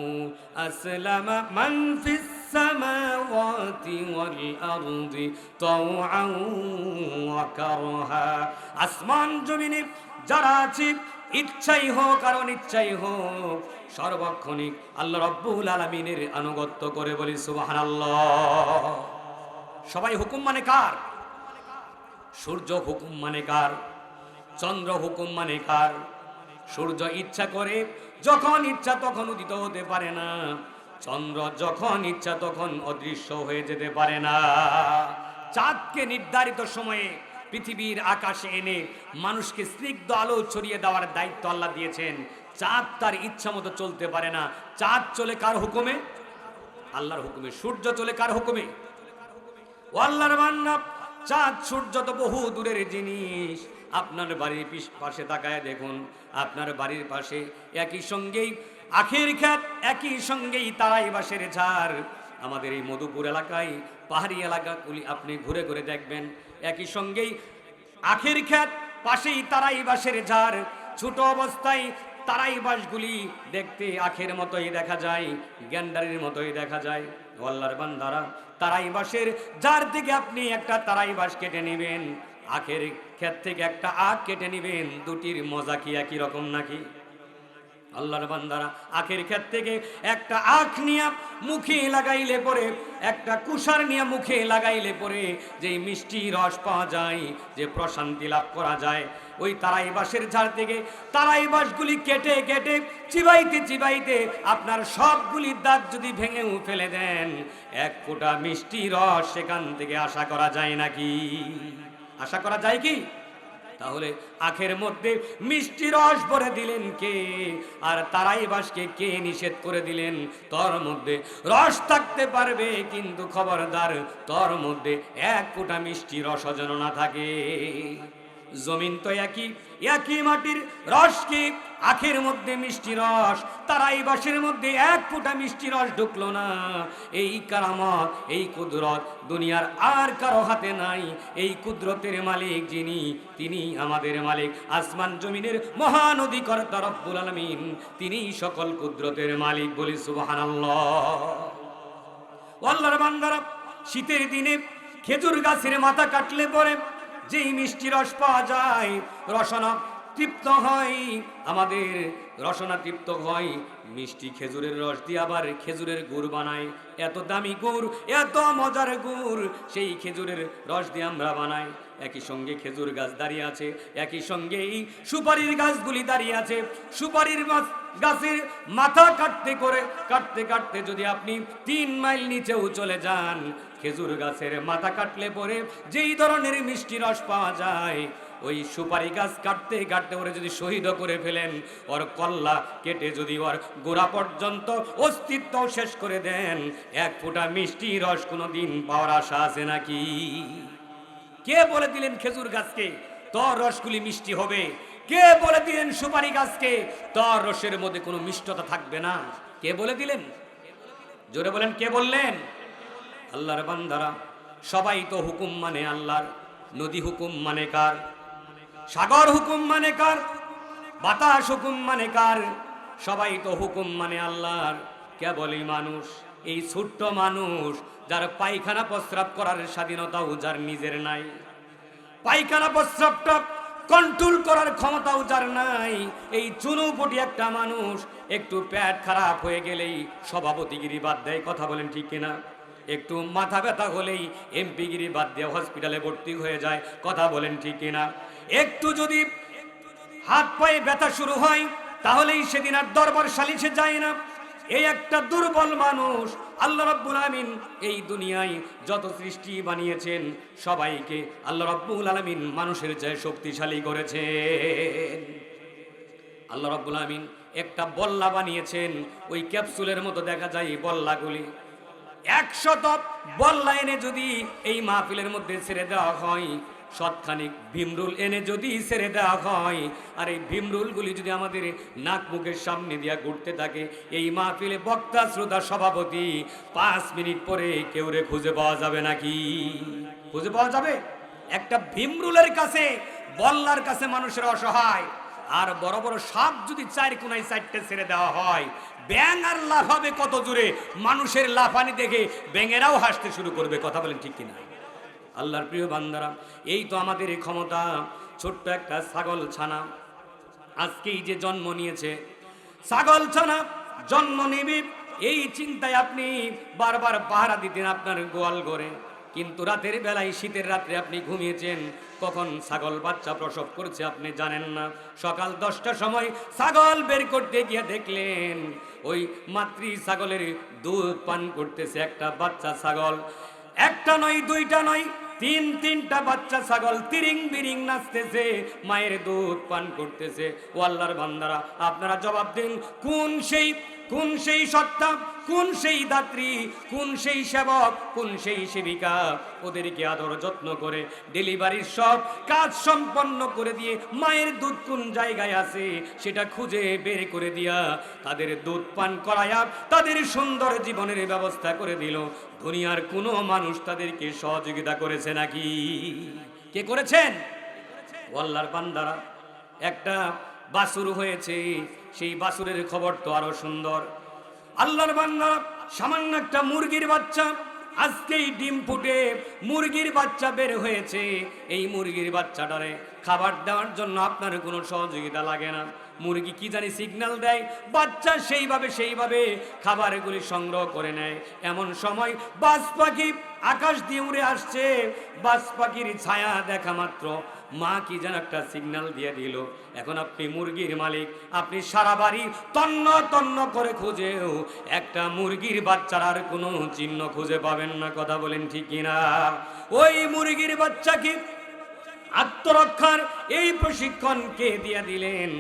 আসলামা মান ফিস সামাওয়াতি ওয়াল আরদি তাওআন ওয়া কারহা। আসমান জমিনে যারা আছে ইচ্ছাই হোক আর অনিচ্ছাই হোক সর্বক্ষণিক আল্লাহ রাব্বুল আলামিনের আনুগত্য করে। বলি সুবহানাল্লাহ। সবাই হুকুম মানে কার? সূর্য হুকুম মানে কার? চন্দ্র হুকুম মানে কার? সূর্য ইচ্ছা করে যখন ইচ্ছা তখন উদিত হতে পারে না, চন্দ্র যখন ইচ্ছা তখন অদৃশ্য হয়ে যেতে পারে না। চাঁদকে নির্ধারিত সময়ে পৃথিবীর আকাশে এনে মানুষকে স্নিগ্ধ আলো ছড়িয়ে দেওয়ার দায়িত্ব আল্লাহ দিয়েছেন। চাঁদ তার ইচ্ছা মতো চলতে পারে না। চাঁদ চলে কার হুকুমে? আল্লাহর হুকুমে। সূর্য চলে কার হুকুমে? ও আল্লাহর বান্দা, চাঁদ সূর্য তো বহু দূরের জিনিস। আপনার বাড়ির পাশে তাকায় দেখুন, আপনার বাড়ির পাশে একই সঙ্গেই আখের খ্যাত, একই সঙ্গেই তারাই বাঁশের ঝাড়। আমাদের এই মধুপুর এলাকায় পাহাড়ি এলাকাগুলি আপনি ঘুরে ঘুরে দেখবেন, একই সঙ্গেই আখের খ্যাত, পাশেই তারাই বাঁশের ঝাড়। ছোট অবস্থায় তারাই বাঁশগুলি দেখতে আখের মতোই দেখা যায়, গ্যান্ডারির মতোই দেখা যায়। আল্লাহর বান্দারা, তারাই বাঁশের যার থেকে আপনি একটা তারাই বাঁশ কেটে নেবেন, আখের ক্ষেত থেকে একটা আখ কেটে নেবেন, দুটির মজা কি একই রকম নাকি? আল্লাহর বান্দারা, আখের ক্ষেত থেকে একটা আখ নিয়ে মুখে লাগাইলে পরে, একটা কুষার নিয়ে মুখে লাগাইলে পরে যেই মিষ্টি রস পাওয়া যায়, যে প্রশান্তি লাভ করা যায়, ওই তারাই বাঁশের ঝাড় থেকে তারাই বাঁশগুলি কেটে কেটে চিবাইতে চিবাইতে আপনার সবগুলি দাঁত যদি ভেঙেও ফেলে দেন, এক ফোঁটা মিষ্টি রস সেখান থেকে আশা করা যায় নাকি? আশা করা যায় কি? তাহলে আখের মধ্যে মিষ্টি রস ভরে দিলেন কে? আর তারাই বাঁশকে কে নিষেধ করে দিলেন তোর মধ্যে রস থাকতে পারবে, কিন্তু খবরদার তোর মধ্যে এক ফোঁটা মিষ্টি রস যেন না থাকে। জমিন তো একই মাটির রস কি আখের মধ্যে মিষ্টি রস, তারাই বাঁশের মধ্যে এক ফোঁটা মিষ্টি রস ঢুকলো না। এই কারামত, এই কুদরত দুনিয়ার আর কারো হাতে নাই। এই কুদরতের মালিক যিনি, তিনি আমাদের মালিক। আসমান জমিনের মহান অধিকর্তা রব্বুল আলামিন, তিনি সকল কুদরতের মালিক। বলি সুবহানাল্লাহ। আল্লাহর বান্দারা, শীতের দিনে খেজুর গাছের মাথা কাটলে পরে যেই মিষ্টি রস পাওয়া যায়, রসনা তৃপ্ত হয়, আমাদের রসনা তৃপ্ত হয় মিষ্টি খেজুরের রস দিয়ে। আবার খেজুরের গুড় বানাই, এত দামি গুড়, এত মজার গুড়, সেই খেজুরের রস দিয়ে আমরা বানাই। একই সঙ্গে খেজুর গাছ দাঁড়িয়ে আছে, একই সঙ্গে এই সুপারির গাছগুলি দাঁড়িয়ে আছে। সুপারির গাছের মাথা কাটতে কাটতে যদি আপনি 3 মাইল নিচেও চলে যান, খেজুর গাছের মাথা কাটলে পরে যেই ধরনের মিষ্টি রস পাওয়া যায়, ওই সুপারি গাছ কাটতে কাটতে ওরে যদি শহীদ করে ফেলেন, ওর কল্লা কেটে যদি ওর গোড়া পর্যন্ত অস্তিত্ব শেষ করে দেন, এক ফোঁটা মিষ্টি রস কোনোদিন পাওয়ার আশা আছে নাকি? কে বলে দিলেন খেজুর গাছকে তোর রসগুলি মিষ্টি হবে। কে বলে দিলেন সুপারি গাছকে তোর রসের মধ্যে কোনো মিষ্টতা থাকবে না? কে বলে দিলেন? জোরে বলেন, কে বললেন? আল্লাহর বান্দারা, সবাই তো হুকুম মানে আল্লাহর। নদী হুকুম মানে কার? সাগর হুকুম মানে কার? বাতাস হুকুম মানে কার? সবাই তো হুকুম মানে আল্লাহর। কেবলই মানুষ, এই ছোট্ট মানুষ, যার পায়খানা প্রস্রাব করার স্বাধীনতাও যার নিজের নাই, পায়খানা প্রস্রাবটা কন্ট্রোল করার ক্ষমতাও যার নাই, এই চুনুপুটি একটা মানুষ একটু পেট খারাপ হয়ে গেলেই সভাপতিগিরি বাদ দেয়। কথা বলেন ঠিক কিনা? একটু মাথা ব্যথা হলেই এমপিগিরি বাদ দিয়ে হসপিটালে ভর্তি হয়ে যায়। কথা বলেন ঠিক কিনা? একটু যদি হাত পায়ে ব্যথা শুরু হয় তাহলেই সেদিন আর দরবার সালিশে যায় না। এই একটা দুর্বল মানুষ। আল্লাহ রাব্বুল আলামিন এই দুনিয়ায় যত সৃষ্টি বানিয়েছেন সবাইকে আল্লাহ রাব্বুল আলামিন মানুষের চেয়ে শক্তিশালী করেছেন। আল্লাহ রাব্বুল আলামিন একটা বল্লা বানিয়েছেন, ওই ক্যাপসুলের মতো দেখা যায় এই বল্লাগুলি। 100 বল্লা এনে যদি এই মাহফিলের মধ্যে ছেড়ে দেওয়া হয়, শতখানিক ভীমরুল এনে যদি ছেড়ে দেওয়া হয়, আর এই ভীমরুলগুলি যদি আমাদের নাক মুখের সামনে দিয়া ঘুরতে থাকে, এই মাহফিলে বক্তা শ্রোতা সভাপতি 5 মিনিট পরে কেউ রে খুঁজে পাওয়া যাবে নাকি? খুঁজে পাওয়া যাবে? একটা ভীমরুলের কাছে, বল্লার কাছে মানুষের অসহায়। আর বড় বড় সাপ যদি 4 কোনায় 4টে ছেড়ে দেওয়া হয়, ব্যাঙ আর লাফাবে কত জোরে, মানুষের লাফানি দেখে ব্যাঙেরাও হাসতে শুরু করবে। কথা বলেন ঠিক কিনা? আল্লাহর প্রিয় বান্দারা, এই তো আমাদের এই ক্ষমতা। ছোট্ট একটা ছাগল ছানা আজকেই যে জন্ম নিয়েছে, ছাগল ছানা জন্ম নিবি এই চিন্তায় আপনি বারবার পাহারা দিতেন আপনার গোয়াল ঘরে, কিন্তু রাতের বেলায় শীতের রাত্রে আপনি ঘুমিয়েছেন, কখন ছাগল বাচ্চা প্রসব করছে আপনি জানেন না। সকাল 10টার সময় ছাগল বের করতে গিয়ে দেখলেন ওই মাতৃ ছাগলের দুধ পান করতেছে একটা বাচ্চা ছাগল। একটা নয়, দুইটা নয়, 3টা বাচ্চা ছাগল তিরিং বিরিং নাচতেছে, মায়ের দুধ পান করতেছে। ও আল্লাহর বান্দারা, আপনারা জবাব দিন, কোন সেই সত্তা, কোন সেই দাত্রী, কোন সেই সেবক, কোন সেই সেবিকা ওদেরকে আদর যত্ন করে ডেলিভারির সব কাজ সম্পন্ন করে দিয়ে মায়ের দুধ কোন জায়গায় আছে সেটা খুঁজে বের করে দিয়া তাদের দুধ পান করায়া তাদের সুন্দর জীবনের ব্যবস্থা করে দিল? দুনিয়ার কোনো মানুষ তাদেরকে সহযোগিতা করেছে নাকি? কে করেছেন? ও আল্লাহর বান্দারা, একটা বাছুর হয়েছে, সেই বাছুরের খবর তো আরো সুন্দর। আল্লাহর বান্দারা, সামান্য একটা মুরগির বাচ্চা, আজকেই ডিম ফুটে মুরগির বাচ্চা বের হয়েছে। এই মুরগির বাচ্চাটারে খাবার দেওয়ার জন্য আপনার কোনো সহযোগিতা লাগে না। মুরগি কি জানি সিগন্যাল দেয়, বাচ্চা সেইভাবে খাবারগুলি সংগ্রহ করে নেয়। এমন সময় বাজ পাখি আকাশ দিয়ে উড়ে আসছে, বাজ পাখির ছায়া দেখা মাত্র মা কি যেন একটা সিগন্যাল দিয়ে দিল। এখন আপনি মুরগির মালিক, আপনি সারা বাড়ি তন্ন তন্ন করে খুঁজেও একটা মুরগির বাচ্চার আর কোনো চিহ্ন খুঁজে পাবেন না। কথা বলেন ঠিক কিনা? ওই মুরগির বাচ্চাকে আত্মরক্ষার এই প্রশিক্ষণ কে দিয়ে দিলেন?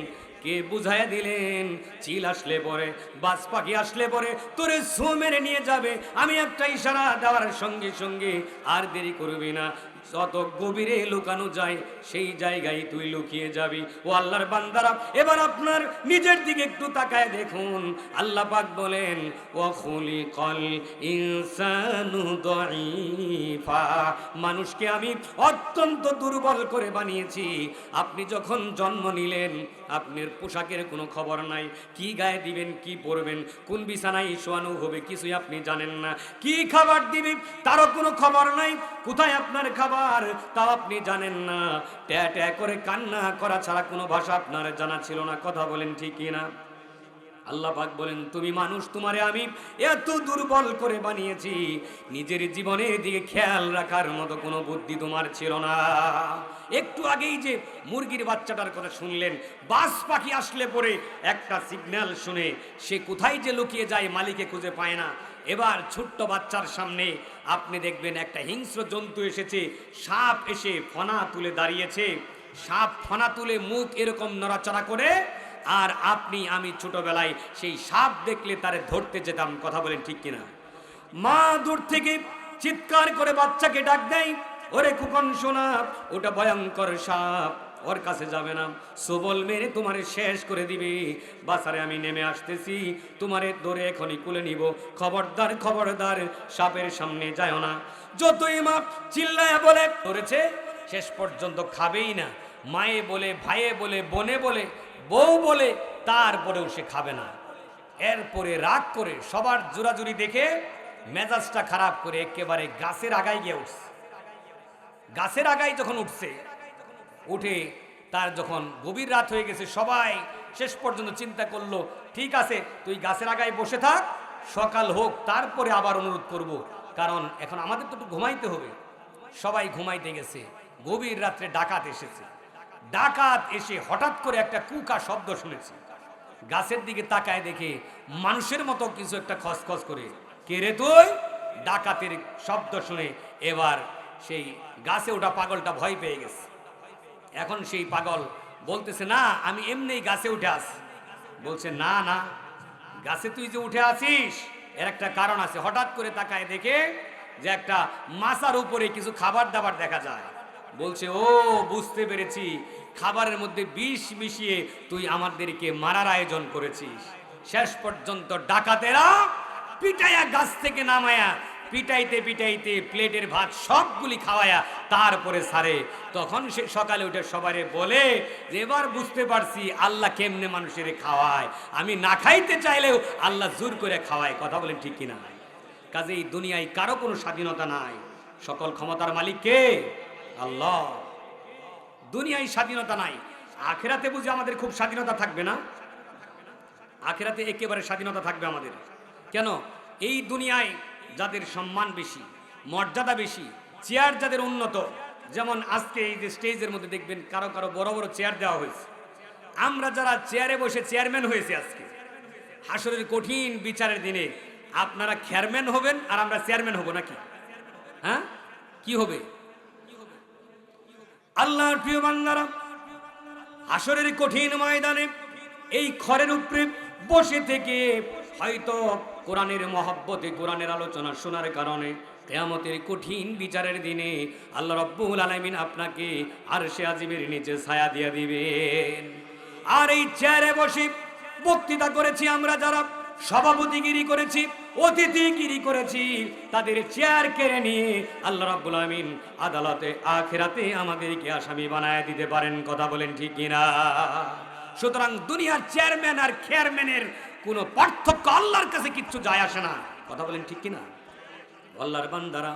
কে বুঝাইয়া দিলেন? চিল আসলে পরে, বাজ পাখি আসলে পরে তোরে ছু মেরে নিয়ে যাবে, আমি একটা ইশারা দেওয়ার সঙ্গে সঙ্গে আর দেরি করবি না, যত গভীরে লুকানো যায় সেই জায়গায় তুই লুকিয়ে যাবি। ও আল্লাহর বান্দারা, এবার আপনার নিজের দিকে একটু তাকায় দেখুন। আল্লাহ পাক বলেন, ওয়া খুলিকাল ইনসানু দাঈফা, মানুষকে আমি অত্যন্ত দুর্বল করে বানিয়েছি। আপনি যখন জন্ম নিলেন আপনার পোশাকের কোনো খবর নাই, কি গায়ে দিবেন, কি পরবেন, কোন বিছানায় শোয়ানো হবে কিছুই আপনি জানেন না, কি খাবার দিবেন তারও কোনো খবর নাই, কোথায় আপনার খাবার তাও আপনি জানেন না। ট্যা ট্যা করে কান্না করা ছাড়া কোনো ভাষা আপনার জানা ছিল না। কথা বলেন ঠিক কিনা? আল্লাহ পাক বলেন, তুমি মানুষ, তোমারে আমি এত দুর্বল করে বানিয়েছি, নিজের জীবনের দিকে খেয়াল রাখার মতো কোনো বুদ্ধি তোমার ছিল না। একটু আগেই যে মুরগির বাচ্চাটার কথা শুনলেন, বাজ পাখি আসলে পরে একটা সিগন্যাল শুনে সে কোথায় যে লুকিয়ে যায় মালিকে খুঁজে পায় না। এবার ছোট্ট বাচ্চার সামনে আপনি দেখবেন একটা হিংস্র জন্তু এসেছে, সাপ এসে ফনা তুলে দাঁড়িয়েছে, সাপ ফনা তুলে মুখ এরকম নড়াচড়া করে, আর আপনি আমি ছোটবেলায় সেই সাপ দেখলে তারে ধরতে যেতাম। কথা বলেন ঠিক কিনা? মা দূর থেকে চিৎকার করে বাচ্চাকে ডাক দেয়, ওরে খোকন সোনা, ওটা ভয়ঙ্কর সাপ। ওর কাছে যাবে না, সবল মেরে তোমারে শেষ করে দিবে। বাসারে আমি নেমে আসতেছি, তোমারে ধরে এখনই কুলে নিব, খবরদার খবরদার সাপের সামনে যাও না। যতই মা চিল্লায়া বলে ধরেছে, শেষ পর্যন্ত খাবেই না। মায়ে বলে, ভাইয়ে বলে, বোনে বলে, বউ বলে, তারপরেও সে খাবে না। এরপরে রাগ করে সবার জোরাজুরি দেখে মেজাজটা খারাপ করে একেবারে গাছের আগায় গিয়ে উঠছে। গাছের আগায় যখন উঠছে, উঠে তার যখন গভীর রাত হয়ে গেছে, সবাই শেষ পর্যন্ত চিন্তা করলো, ঠিক আছে তুই গাছের আগায় বসে থাক, সকাল হোক তারপরে আবার অনুরোধ করব, কারণ এখন আমাদের তো একটু ঘুমাইতে হবে। সবাই ঘুমাইতে গেছে। গভীর রাত্রে ডাকাত এসেছে। ডাকাত এসে হঠাৎ করে একটা কুকা শব্দ শুনেছে। গাছের দিকে তাকায় দেখে মানুষের মতো কিছু একটা খসখস করে, কে রে তুই? ডাকাতের শব্দ শুনে এবার সেই গাছে ওঠা পাগলটা ভয় পেয়ে গেছে। এখন সেই পাগল বলতেছে, না আমি এমনি গাছে উঠে আসি। বলছে, না না, গাছে তুই যে উঠে আসিস এর একটা কারণ আছে। হঠাৎ করে তাকায় দেখে যে একটা মাচার উপরে কিছু খাবার দাবার দেখা যায়। বলছে, ও বুঝতে পেরেছি, খাবারের মধ্যে বিষ মিশিয়ে তুই আমাদেরকে মারার আয়োজন করেছিস। শেষ পর্যন্ত ডাকাতেরা পিটাইয়া গাছ থেকে নামায়া পিটাইতে পিটাইতে প্লেটের ভাত সবগুলি খাওয়ায়া তারপরে সারে। তখন সে সকালে উঠে সবারে বলে যে এবার বুঝতে পারছি আল্লাহ কেমনে মানুষের খাওয়ায়, আমি না খাইতে চাইলেও আল্লাহ জোর করে খাওয়ায়। কথা বলেন ঠিক কিনা? কাজেই দুনিয়ায় কারো কোনো স্বাধীনতা নাই, সকল ক্ষমতার মালিক কে? আল্লাহ। দুনিয়ায় স্বাধীনতা নাই, আখিরাতে বুঝি আমাদের খুব স্বাধীনতা থাকবে না? আখিরাতে একেবারে স্বাধীনতা থাকবে আমাদের। কেন? এই দুনিয়ায় যাদের সম্মান বেশি, মর্যাদা বেশি, চেয়ার যাদের উন্নত, যেমন আজকে এই যে স্টেজের মধ্যে দেখবেন কারো কারো বড় বড় চেয়ার দেওয়া হয়েছে। আমরা যারা চেয়ারে বসে চেয়ারম্যান হয়েছে, আজকে হাসরের কঠিন বিচারের দিনে আপনারা চেয়ারম্যান হবেন আর আমরা চেয়ারম্যান হব নাকি? হ্যাঁ, কি হবে? আল্লাহর প্রিয় বান্দারা, হাসরের কঠিন ময়দানে এই খড়ের উপরে বসে থেকে হয়তো কোরআনের মহব্বতে, কোরআনের আলোচনা শোনার কারণে কিয়ামতের কঠিন বিচারের দিনে আল্লাহ রাব্বুল আলামিন আপনাকে আরশে আজিমের নিচে ছায়া দিয়ে দিবেন। আর এই চেয়ারে বসে বক্তৃতা করেছি আমরা, যারা সভাপতিগিরি করেছি, অতিথিগিরি করেছি, তাদের চেয়ার কেড়ে নিয়ে আল্লাহ রাব্বুল আলামিন আদালতে আখিরাতে আমাদেরকে আসামি বানায় দিতে পারেন। কথা বলেন ঠিক কিনা? সুতরাং দুনিয়ার চেয়ারম্যান আর চেয়ারম্যানের কোনো পার্থক্য আল্লাহর কাছে কিচ্ছু যায় আসে না। কথা বলেন ঠিক কিনা? আল্লাহর বান্দারা,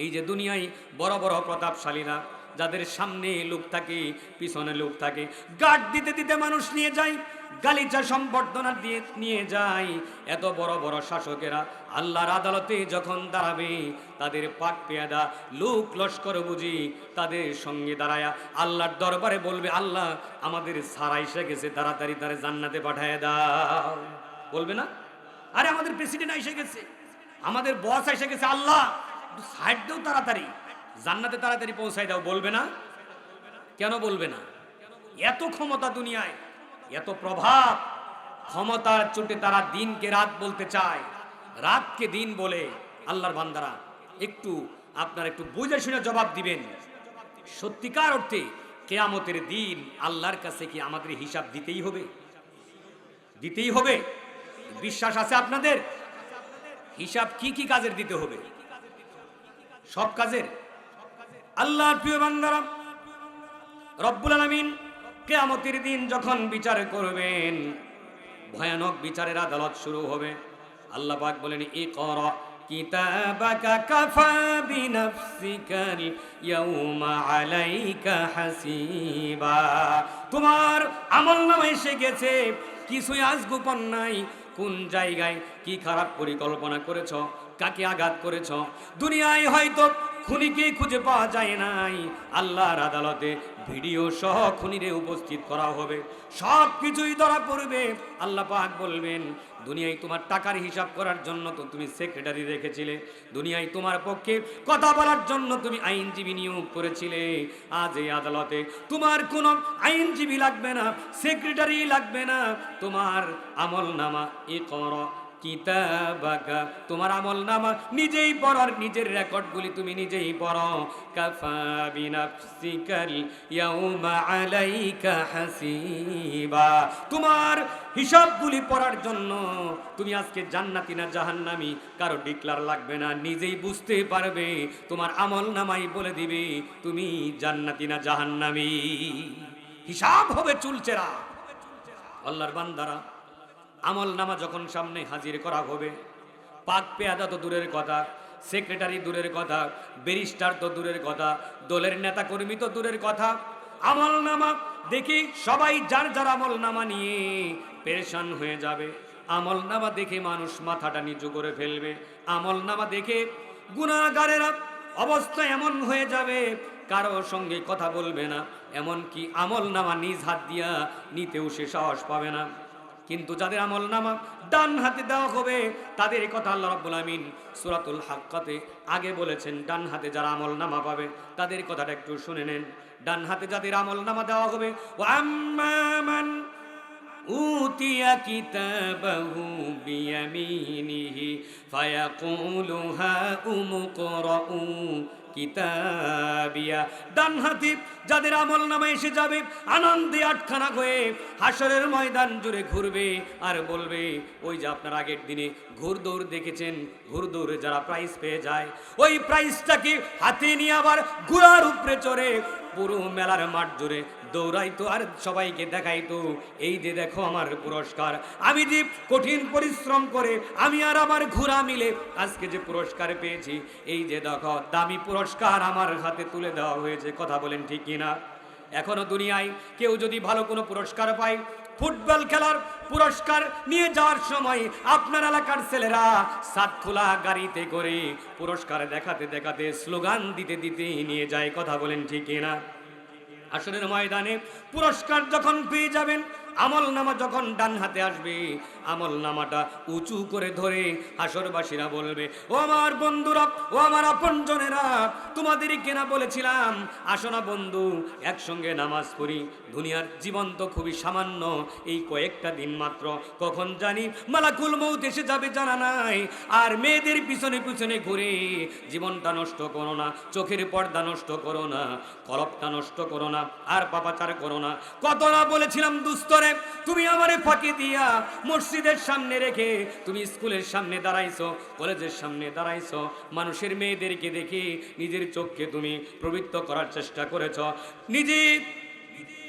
এই যে দুনিয়ায় বড় বড় প্রতাপশালীরা, যাদের সামনে লোক থাকে পিছনে লোক থাকে, গার্ড দিতে দিতে মানুষ নিয়ে যায়, গালিচা সম্বর্ধনা দিয়ে নিয়ে যায়, এত বড় বড় শাসকেরা আল্লাহর আদালতে যখন দাঁড়াবে, তাদের পাক পেয়াদা লোক লস্কর বুঝি তাদের সঙ্গে দাঁড়ায়া আল্লাহর দরবারে বলবে, আল্লাহ আমাদের সারা এসে গেছে, তাড়াতাড়ি তারে জান্নাতে পাঠায় দাও। বলবে না? আরে আমাদের প্রেসিডেন্ট এসে গেছে, আমাদের বস এসে গেছে, আল্লাহ সাইড দাও, তাড়াতাড়ি জান্নাতে তাড়াতাড়ি পৌঁছায় দাও। বলবে না? কেন বলবে না? এত ক্ষমতা দুনিয়ায়, এত প্রভাব, ক্ষমতার চোটে তারা দিনকে রাত বলতে চায়, রাতকে দিন বলে। আল্লাহর বান্দারা, আপনারা একটু বুঝে শুনে জবাব দিবেন। সত্যিকার অর্থে কিয়ামতের দিন আল্লাহর কাছে কি আমাদের হিসাব দিতেই হবে? দিতেই হবে? বিশ্বাস আছে আপনাদের? হিসাব কি কি কাজের দিতে হবে? সব কাজের। আল্লাহর প্রিয় বান্দারা, রব্বুল আলামিন কিয়ামতের দিন যখন বিচার করবেন, ভয়ানক বিচারের আদালত শুরু হবে। আল্লাহ পাক বলেন, ইকরা কিতাবাকা কাফা বিনাফসিকাল ইয়াউমা আলাইকা হাসিবা। তোমার আমলনামা এসে গেছে, কিছুই আজ গোপন নাই। কোন জায়গায় কি খারাপ পরিকল্পনা করেছ, কাকে আঘাত করেছ। দুনিয়ায় হয়তো খুনিকে খুঁজে পাওয়া যায় নাই, আল্লাহর আদালতে ভিডিও সহ খুনিরে উপস্থিত করা হবে, সব কিছুই ধরা পড়বে। আল্লাহ পাক বলবেন, দুনিয়ায় তোমার টাকার হিসাব করার জন্য তো তুমি সেক্রেটারি রেখেছিলে, দুনিয়ায় তোমার পক্ষে কথা বলার জন্য তুমি আইনজীবী নিয়োগ করেছিলে। আজ এই আদালতে তোমার কোনো আইনজীবী লাগবে না, সেক্রেটারি লাগবে না, তোমার আমলনামা ইকরা কিতাবাকা, তোমার আমলনামা নিজেই পড়ার, নিজের রেকর্ডগুলি তুমি নিজেই পড়ো। কাফা বিনাফসিকাল ইয়াউমা আলাইকা হাসিবা, তোমার হিসাবগুলি পড়ার জন্য তুমি আজকে জান্নাতি না জাহান্নামী কারো ডিক্লার লাগবে না, নিজেই বুঝতে পারবে, তোমার আমলনামাই বলে দিবে তুমি জান্নাতি না জাহান্নামী। হিসাব হবে চুলচেরা। আল্লাহর বান্দারা, আমল নামা যখন সামনে হাজির করা হবে, পাক পেয়াদা তো দূরের কথা, সেক্রেটারি দূরের কথা, ব্যারিস্টার তো দূরের কথা, দলের নেতা কর্মী তো দূরের কথা, আমল নামা দেখি সবাই যার যার আমল নামা নিয়ে পেরেশান হয়ে যাবে। আমল নামা দেখে মানুষ মাথাটা নিচু করে ফেলবে। আমল নামা দেখে গুনাহগারেরা অবস্থা এমন হয়ে যাবে কারো সঙ্গে কথা বলবে না, এমনকি আমল নামা নিজ হাত দিয়া নিতেও সে সাহস পাবে না। কিন্তু যাদের আমল নামা ডান হাতে দেওয়া হবে তাদের কথা আল্লাহ রাব্বুল আমিন সূরাতুল হাক্কাতে আগে বলেছেন। ডান হাতে যারা আমল নামা পাবে তাদের কথাটা একটু শুনে নেন। ডান হাতে যাদের আমল নামা দেওয়া হবে, ওয়া আম্মা মান উতিয়া কিতাবাহু বিয়ামিনিহি ফায়াকুলু হা উমুকরাউ কিতাবিয়া, ডান হাতে যাদের আমল নামা এসে যাবে আনন্দে আটখানা হয়ে হাসরের ময়দান জুড়ে ঘুরবে আর বলবে, ওই যে আপনার আগের দিনে ঘুরদৌড় দেখেছেন, ঘুরদৌড়ে যারা প্রাইজ পেয়ে যায় ওই প্রাইজটাকে হাতে নিয়ে আবার ঘোড়ার উপরে চড়ে পুরো মেলার মাঠ জুড়ে দৌড়াইতো আর সবাইকে দেখাইতো, এই যে দেখো আমার পুরস্কার, আমি যে কঠিন পরিশ্রম করে আমি আর আমার ঘোড়া মিলে আজকে যে পুরস্কার পেয়েছি, এই যে দেখো দামি পুরস্কার আমার হাতে তুলে দেওয়া হয়েছে। কথা বলেন ঠিক কিনা? এখনো দুনিয়ায় কেউ যদি ভালো কোনো পুরস্কার পায়, ফুটবল খেলার পুরস্কার নিয়ে যাওয়ার সময় আপনার এলাকার ছেলেরা সাতখোলা গাড়িতে করে পুরস্কার দেখাতে দেখাতে স্লোগান দিতে দিতে নিয়ে যায়। কথা বলেন ঠিক কিনা? আসরের ময়দানে পুরস্কার যখন পেয়ে যাবেন, আমল নামা যখন ডান হাতে আসবে, আমল নামাটা উঁচু করে ধরে হাসরবাসীরা বলবে, ও আমার বন্ধুরা, ও আমার আপনজনেরা, তোমাদেরকে না বলেছিলাম আসো না বন্ধু একসঙ্গে নামাজ পড়ি। দুনিয়ার জীবন তো খুবই সামান্য, এই কয়েকটা দিন মাত্র, কখন জানি মালাকুল মউত এসে যাবে জানা নাই। আর মেয়েদের পিছনে পিছনে ঘুরে জীবনটা নষ্ট করো না, চোখের পর্দা নষ্ট করো না, কলপটা নষ্ট করো না, আর পাপাচার করো না। কত না বলেছিলাম দুস্তরে, তুমি আমারে ফাঁকি দিয়া মসজিদের সামনে রেখে তুমি স্কুলের সামনে দাঁড়াইছো, কলেজের সামনে দাঁড়াইছো, মানুষের মেয়েদেরকে দেখে নিজের চোখকে তুমি প্রবৃত্ত করার চেষ্টা করেছ, নিজে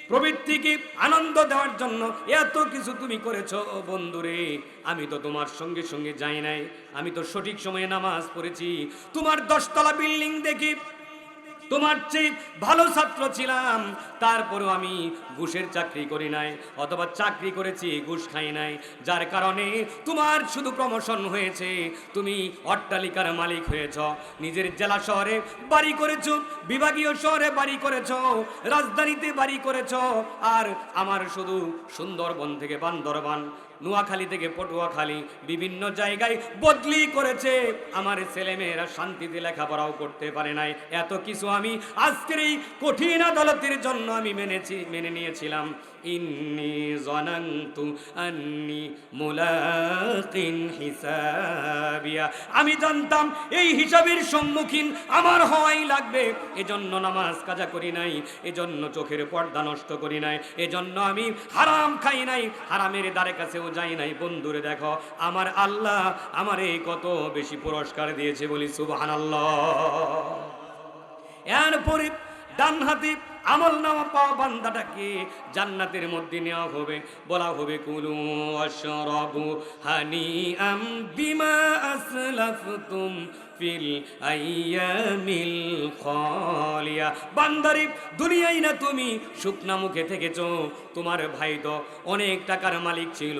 প্রবৃত্তিকে আনন্দ দেওয়ার জন্য এত কিছু তুমি করেছো। বন্ধুরে, আমি তো তোমার সঙ্গে সঙ্গে যাই নাই, আমি তো সঠিক সময়ে নামাজ পড়েছি। তোমার 10 তলা বিল্ডিং দেখি তোমার চেয়ে ভালো ছাত্র ছিলাম, তারপরেও আমি ঘুষের চাকরি করি নাই, অথবা চাকরি করেছি ঘুষ খাই নাই, যার কারণে তোমার শুধু প্রমোশন হয়েছে, তুমি অট্টালিকার মালিক হয়েছ, নিজের জেলা শহরে বাড়ি করেছ, বিভাগীয় শহরে বাড়ি করেছ, রাজধানীতে বাড়ি করেছ, আর আমার শুধু সুন্দরবন থেকে বান্দরবান, নোয়াখালী থেকে পটুয়াখালী বিভিন্ন জায়গায় বদলি করেছে। আমার ছেলেমেয়েরা শান্তিতে লেখাপড়াও করতে পারে নাই। এত কিছু আমি আজকের এই কঠিন আদালতের জন্য আমি মেনে নিয়েছিলাম। ইন্নী যানানতু আন্নী মুলাকিন হিসাবিয়া, আমি জানতাম এই হিসাবের সম্মুখীন আমার হওয়াই লাগবে, এজন্য নামাজ কাজা করি নাই, এজন্য চোখের পর্দা নষ্ট করি নাই, এজন্য আমি হারাম খাই নাই, হারামের দ্বারে কাছেও যাই নাই। বন্ধুরে দেখো আমার আল্লাহ আমারে কত বেশি পুরস্কার দিয়েছে, বলি সুবহানাল্লাহ। এরপরে ডান হাতে আমল নামা পাওয়া বান্দাটাকে জান্নাতের মধ্যে নেওয়া হবে, বলা হবে কুলু ওয়াশরাবু হানিআম বিমা আসলাফতুম ফিল আইয়ামিল খালিয়া। বান্দারে, দুনিয়ায় না তুমি শুকনা মুখে থেকেছো, তোমার ভাই তো অনেক টাকার মালিক ছিল,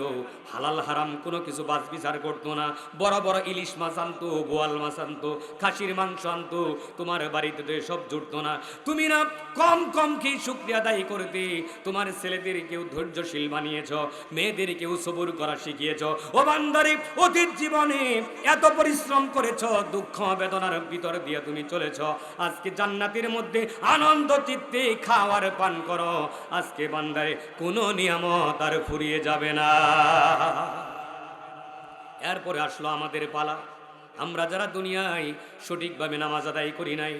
হালাল হারাম কোনো কিছু বাছ বিচার করতো না, বড় বড় ইলিশ মাছ আনতো, বোয়াল মাছ আনতো, খাসির মাংস আনতো, তোমার বাড়িতে তো এসব জুটতো না, তুমি না কম কম খেয়ে শুকরিয়া আদায় করতে, তোমার ছেলেদের কেউ ধৈর্যশীল বানিয়েছ, মেয়েদের কেউ সবুর করা শিখিয়েছ। ও বান্দারে, অতীত জীবনে এত পরিশ্রম করেছ, দুঃখ বেদনার ভিতর দিয়ে তুমি চলেছ, আজকে জান্নাতের মধ্যে আনন্দ চিত্তে খাওয়ার পান করো। আজকে বান্দারে কোনো নিয়ামত আর ফুরিয়ে যাবে না। এরপরে আসলো আমাদের পালা। আমরা যারা দুনিয়ায় সঠিকভাবে নামাজ আদায় করি নাই,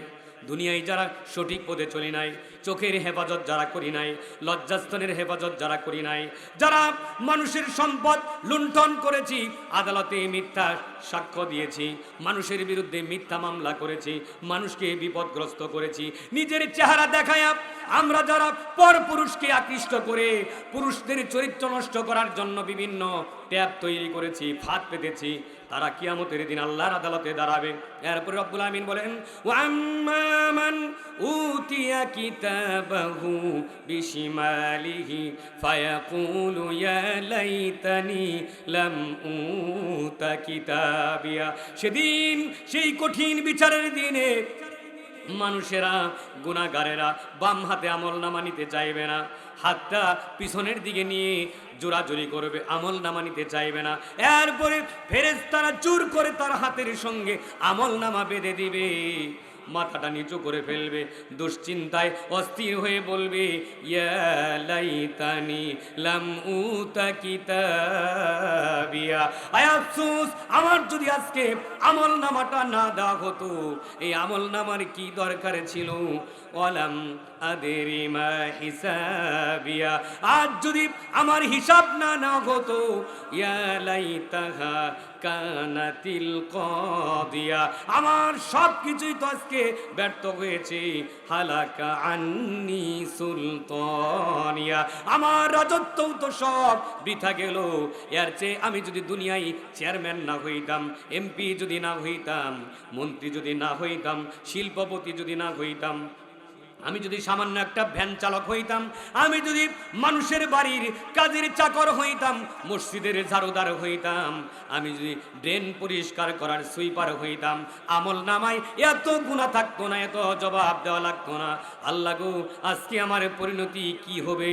দুনিয়ায় যারা সঠিক পথে চলি নাই, চোখের হেফাজত যারা করি নাই, লজ্জাস্থানের হেফাজত যারা করি নাই, যারা মানুষের সম্পদ লুণ্ঠন করেছি, আদালতে মিথ্যা সাক্ষ্য দিয়েছি, মানুষের বিরুদ্ধে মিথ্যা মামলা করেছি, মানুষকে বিপদগ্রস্ত করেছি, নিজের চেহারা দেখায়া আমরা যারা পর পুরুষকে আকৃষ্ট করে পুরুষদের চরিত্র নষ্ট করার জন্য বিভিন্ন ট্যাব তৈরি করেছি, ফাঁদ পেতেছি, তারা কিয়ামতের দিন আল্লাহর আদালতে দাঁড়াবে। এরপর রব্বুল আমিন বলেন, ওয়াম্মা মান উতিয়া কিতাবাহু বিশিমালিহি ফায়াকুলু ইয়া লাইতানি লাম উতা কিতাবিয়া। সেদিন, সেই কঠিন বিচারের দিনে মানুষেরা, গুনাহগারেরা বাম হাতে আমলনামা নিতে চাইবে না, হাতটা পিছনের দিকে নিয়ে জোরাজুরি করবে, আমলনামা নিতে চাইবে না। এরপরে ফেরেশতারা জোর করে তার হাতের সঙ্গে আমলনামা বেঁধে দিবে, মাথাটা নিচু করে ফেলবে, দুশ্চিন্তায় অস্থির হয়ে বলবে, ইয়া লাইতানি লাম উতা কিতাবিয়া। আয় আফসোস, আমার যদি আজকে আমলনামাটা না দেওয়া হতো, এই আমলনামার কি দরকার ছিল? ওয়ালাম আদরি মা হিসাবিয়া। আজ যদি আমার হিসাব না নেওয়া হতো, ইয়া লাইতাহা কানাতিল কাদিয়া। আমার সব কিছুই তো আজকে ব্যর্থ হয়েছে। হালাকা আন্নি সুলতানিয়া, আমার রাজত্বও তো সব বৃথা গেল। এর চেয়ে আমি যদি দুনিয়ায় চেয়ারম্যান না হইতাম, এমপি যদি না হইতাম, মন্ত্রী যদি না হইতাম, শিল্পপতি যদি না হইতাম, আমি যদি সামান্য একটা ভ্যান চালক হইতাম, আমি যদি মানুষের বাড়ির কাজের চাকর হইতাম, মসজিদের ঝাড়ুদার হইতাম, আমি যদি ড্রেন পরিষ্কার করার সুইপার হইতাম, আমল নামায় এত গুনাহ থাকতো না, এত জবাব দেওয়া লাগতো না। আল্লাহ গো, আজকে আমার পরিণতি কি হবে?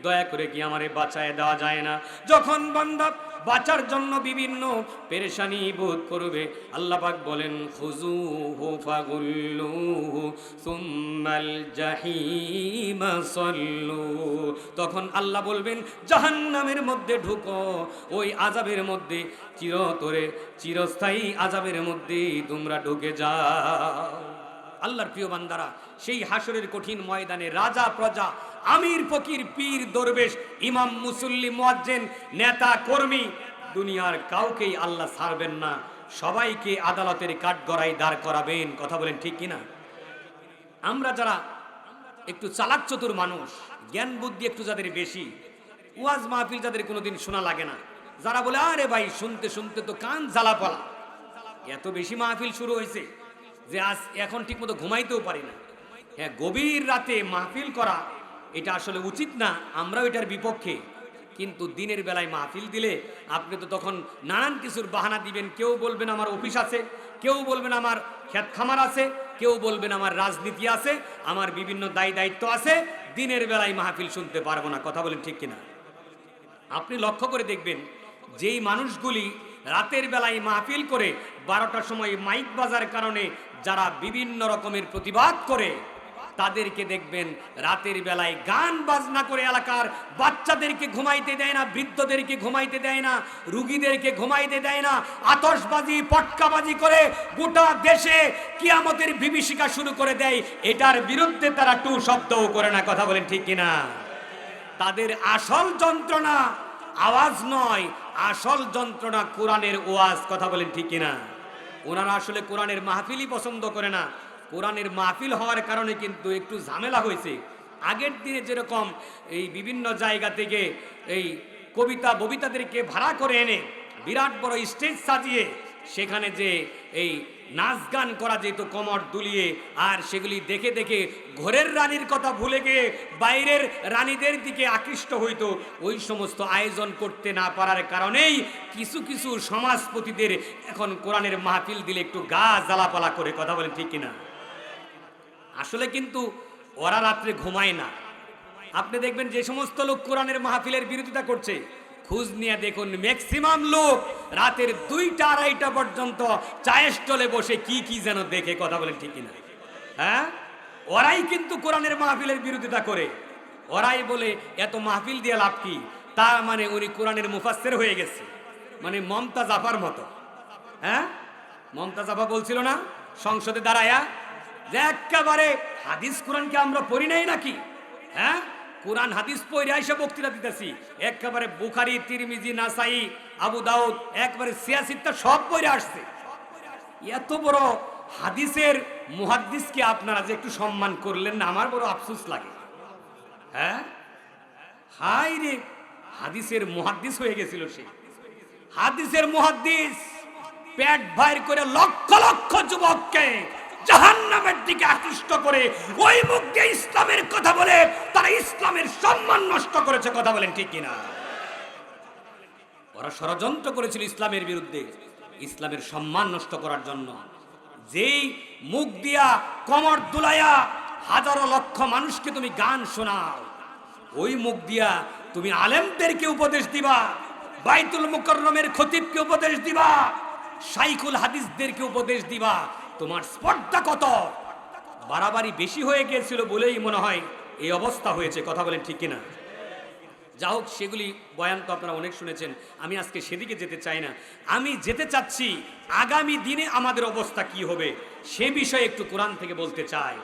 দয়া করে কি আমারে বাঁচায় দেওয়া যায় না? যখন বান্দা বাঁচার জন্য বিভিন্ন পেরেশানি বোধ করবে, আল্লাহ পাক বলেন, খুযুহু ফাগুল্লুহু সুম্মাল জাহিমা সাল্লু। তখন আল্লাহ বলবেন, জাহান্নামের মধ্যে ঢুকো, ওই আযাবের মধ্যে চিরস্থায়ী আযাবের মধ্যে তোমরা ঢুকে যাও। আল্লাহর প্রিয় বান্দারা, সেই হাসরের কঠিন ময়দানে রাজা প্রজা, আমির ফকির, পীর দরবেশ, ইমাম মুসল্লি, মুয়াজ্জিন, নেতা কর্মী, দুনিয়ার কাউকেই আল্লাহ ছাড়বেন না, সবাইকে আদালতের কাঠগড়ায় দাঁড় করাবেন। কথা বলেন ঠিক কিনা? আমরা যারা একটু চালাক চতুর মানুষ, জ্ঞান বুদ্ধি একটু যাদের বেশি, ওয়াজ মাহফিল যাদের কোনোদিন শোনা লাগে না, যারা বলে আরে ভাই শুনতে শুনতে তো কান জ্বালাপালা, এত বেশি মাহফিল শুরু হয়েছে যে আজ এখন ঠিক মতো ঘুমাইতেও পারি না। হ্যাঁ, গভীর রাতে মাহফিল করা এটা আসলে উচিত না, আমরাও এটার বিপক্ষে। কিন্তু দিনের বেলায় মাহফিল দিলে আপনি তো তখন নানান কিছুর বাহানা দিবেন। কেউ বলবেন আমার অফিস আছে, কেউ বলবেন আমার ক্ষেত খামার আছে, কেউ বলবেন আমার রাজনীতি আছে, আমার বিভিন্ন দায়িত্ব আছে, দিনের বেলায় মাহফিল শুনতে পারবো না। কথা বলেন ঠিক কিনা? আপনি লক্ষ্য করে দেখবেন, যেই মানুষগুলি রাতের বেলায় মাহফিল করে 12টার সময় মাইক বাজার কারণে যারা বিভিন্ন রকমের প্রতিবাদ করে, তাদেরকে দেখবেন রাতের বেলায় গান বাজনা করে এলাকার বাচ্চাদেরকে ঘুমাইতে দেয় না, বৃদ্ধদেরকে ঘুমাইতে দেয় না, রুগীদেরকে ঘুমাইতে দেয় না, আতশবাজি পটকাবাজি করে গোটা দেশে কিয়ামতের বিভীষিকা শুরু করে দেয়। এটার বিরুদ্ধে তারা টু শব্দও করে না। কথা বলেন ঠিক কিনা? তাদের আসল যন্ত্রণা আওয়াজ নয়, আসল যন্ত্রণা কোরআনের ওয়াজ। কথা বলেন ঠিক কিনা? ওনারা আসলে কোরআনের মাহফিলই পছন্দ করে না। কোরআনের মাহফিল হওয়ার কারণে কিন্তু একটু ঝামেলা হয়েছে। আগের দিনে যেরকম এই বিভিন্ন জায়গা থেকে এই ববিতাদেরকে ভাড়া করে এনে বিরাট বড় স্টেজ সাজিয়ে সেখানে যে এই নাচ গান করা যেত কোমর দুলিয়ে, আর সেগুলি দেখে দেখে ঘরের রানীর কথা ভুলে গিয়ে বাইরের রানীদের দিকে আকৃষ্ট হইতো, ওই সমস্ত আয়োজন করতে না পারার কারণেই কিছু কিছু সমাজপতিদের এখন কোরআনের মাহফিল দিলে একটু গা জ্বালাপালা করে। কথা বলেন ঠিক কিনা? আসলে কিন্তু ওরা রাত্রে ঘুমায় না। আপনি দেখবেন যে সমস্ত লোক কোরআনের মাহফিলের বিরোধিতা করছে, খোঁজ নিয়ে দেখুন ম্যাক্সিমাম লোক রাতের 2টা 2:30 পর্যন্ত চায়ের স্টলে বসে কি যেন দেখে। কথা বলেন ঠিক কিনা? হ্যাঁ, ওরাই কিন্তু কোরআনের মাহফিলের বিরোধিতা করে। ওরাই বলে এত মাহফিল দিয়ে লাভ কি? তার মানে উনি কোরআনের মুফাসসির হয়ে গেছে। মানে মমতা জাফার মতো। হ্যাঁ, মমতা জাফা বলছিল না সংসদে দাঁড়ায়া যে একেবারে হাদিস কোরআনকে আমরা পড়ি নাই নাকি? হ্যাঁ, কোরআন হাদিস পড়ে আইসা বক্তৃতা দিতেছি, একেবারে বুখারী, তিরমিজি, নাসাই, আবু দাউদ, একবারে সিয়াসিত্তা সব পড়ে আসছে। এত বড় হাদিসের মুহাদ্দিসকে আপনারা যে একটু সম্মান করলেন না, আমার বড় আফসোস লাগে। হ্যাঁ, হাই রে, হাদিসের মুহাদ্দিস হয়ে গেছিল সে। হাদিসের মুহাদ্দিস পেট বাইর করে লক্ষ লক্ষ যুবককে জাহান্নামের দিকে আকৃষ্ট করে ওই মুখ দিয়ে ইসলামের কথা বলে তারা ইসলামের সম্মান নষ্ট করেছে। কথা বলেন ঠিক কিনা? ওরা ষড়যন্ত্র করেছিল ইসলামের বিরুদ্ধে, ইসলামের সম্মান নষ্ট করার জন্য। যেই মুখ দিয়া কমর দুলাইয়া হাজারো লক্ষ মানুষকে তুমি গান শোনাও, ওই মুখ দিয়া তুমি আলেমদেরকে উপদেশ দিবা, বাইতুল মুকাররমের খতিবকে উপদেশ দিবা, শাইখুল হাদিসদেরকে উপদেশ দিবা, তোমার স্পর্ধা কত? বাড়াবাড়ি বেশি হয়ে গিয়েছিল বলেই মনে হয় এই অবস্থা হয়েছে। কথা বলেন ঠিক কিনা? যা হোক, সেগুলি বয়ান তো আপনারা অনেক শুনেছেন, আমি আজকে সেদিকে যেতে চাই না। আমি যেতে চাচ্ছি আগামী দিনে আমাদের অবস্থা কি হবে সে বিষয়ে একটু কোরআন থেকে বলতে চাই।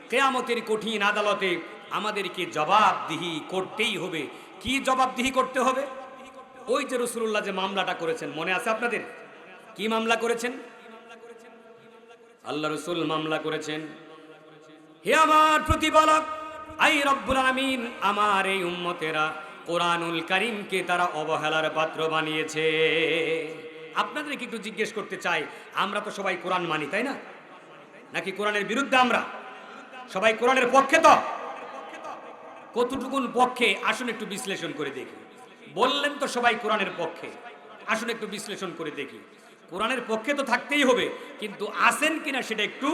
কিয়ামতের কঠিন আদালতে আমাদেরকে জবাবদিহি করতেই হবে। কি জবাবদিহি করতে হবে? ওই যে রাসূলুল্লাহ যে মামলাটা করেছেন, মনে আছে আপনাদের? কি মামলা করেছেন? আল্লাহ রাসূল মামলা করেছেন, হে আমার প্রতিপালক, আই রব্বুল আলামিন, আমার এই উম্মতেরা কোরআনুল কারীমকে তারা অবহেলার পাত্র বানিয়েছে। আপনাদেরকে একটু জিজ্ঞেস করতে চাই, আমরা তো সবাই কোরআন মানি, তাই না? নাকি কোরআনের বিরুদ্ধে? আমরা সবাই কোরআনের পক্ষে তো? কতটুকুন পক্ষে আসুন একটু বিশ্লেষণ করে দেখি। বললেন তো সবাই কোরআনের পক্ষে, আসুন একটু বিশ্লেষণ করে দেখি। কোরআনের পক্ষে তো থাকতেই হবে, কিন্তু আছেন কিনা সেটা একটু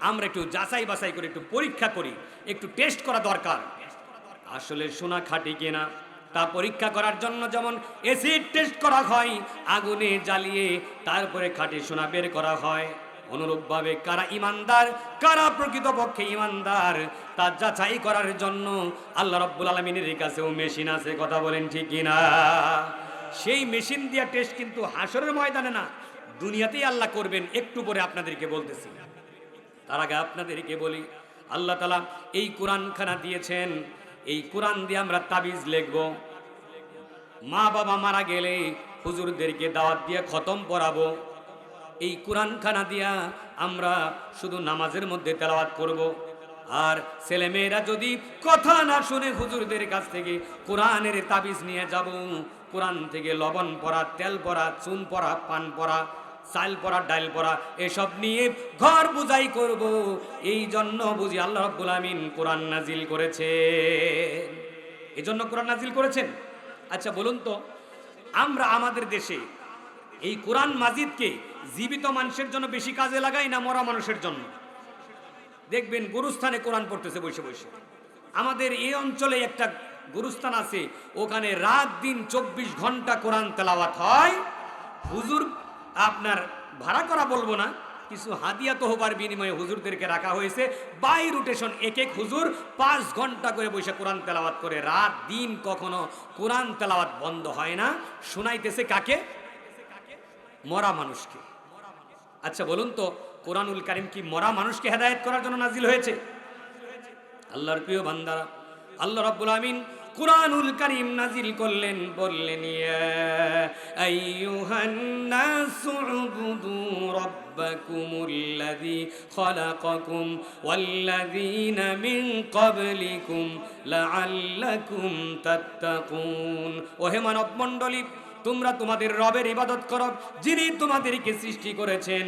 আমরা একটু যাচাই বাছাই করে একটু পরীক্ষা করি, একটু টেস্ট করা দরকার। আসলে সোনা খাঁটি কিনা তা পরীক্ষা করার জন্য যেমন অ্যাসিড টেস্ট করা হয়, আগুনে জ্বালিয়ে তারপরে খাঁটি সোনা বের করা হয়, অনুরূপভাবে কারা ইমানদার কারা প্রকৃতপক্ষে ইমানদার তা যাচাই করার জন্য আল্লাহ রাব্বুল আলামিনের কাছেও মেশিন আছে। কথা বলেন ঠিক কিনা? সেই মেশিন দিয়া টেস্ট কিন্তু হাসরের ময়দানে না, দুনিয়াতেই আল্লাহ করবেন। একটু পরে আপনাদেরকে বলতেছি। তার আগে আপনাদেরকে বলি, আল্লাহ তাআলা এই কোরআনখানা দিয়েছেন, এই কোরআন দিয়ে আমরা তাবিজ লিখব। মা বাবা মারা গেলে হুজুরদেরকে দাওয়াত দিয়ে খতম পড়াবো। এই কোরআনখানা দিয়া আমরা শুধু নামাজের মধ্যে তেলাওয়াত করব। আর ছেলেমেয়েরা যদি কথা না শুনে হুজুরদের কাছ থেকে কোরআনের তাবিজ নিয়ে যাব। কোরআন থেকে লবণ পড়া, তেল পড়া, চুন পড়া, পান পড়া, চাল পড়া, ডাল পড়া, এসব নিয়ে ঘর বুঝাই করব। এই জন্য বুঝি আল্লাহ রাব্বুল আমিন কোরআন নাজিল করেছেন। এই জন্য কোরআন নাজিল করেছেন। আচ্ছা বলুন তো, আমরা আমাদের দেশে এই কোরআন মাজিদকে জীবিত মানুষের জন্য বেশি কাজে লাগাই না মরা মানুষের জন্য? দেখবেন গুরুস্থানে কোরআন পড়তেছে বসে বসে। আমাদের এই অঞ্চলে একটা গুরুস্থান আছে, ওখানে রাত দিন 24 ঘন্টা কোরআন তেলাওয়াত হয়। হুজুর আপনার ভাড়া করা বলবো না, কিছু হাদিয়া তহবার বিনিময়ে হুজুরদেরকে রাখা হয়েছে। বাই রোটেশন এক এক হুজুর 5 ঘন্টা করে বসে কোরআন তেলাওয়াত করে। রাত দিন কখনো কোরআন তেলাওয়াত বন্ধ হয় না। শোনাইতেছে কাকে? মরা মানুষকে। আচ্ছা বলুন তো, কোরআনুল কারীম কি মরা মানুষকে হেদায়েত করার জন্য নাজিল হয়েছে? আল্লাহর প্রিয় বান্দারা, আল্লাহ রাব্বুল আমিন কুরআনুল কারীম নাজিল করলেন, বললেন ইয়া আইয়ুহান নাসু উবুদু রাব্বাকুমুল্লাযী খালাকাকুম ওয়াল্লাযীনা মিন ক্বাবলিকুম লাআল্লাকুম তাত্তাকুন। ওহে মানব মণ্ডলী, তোমরা তোমাদের রবের ইবাদত করো, যিনি তোমাদেরকে সৃষ্টি করেছেন।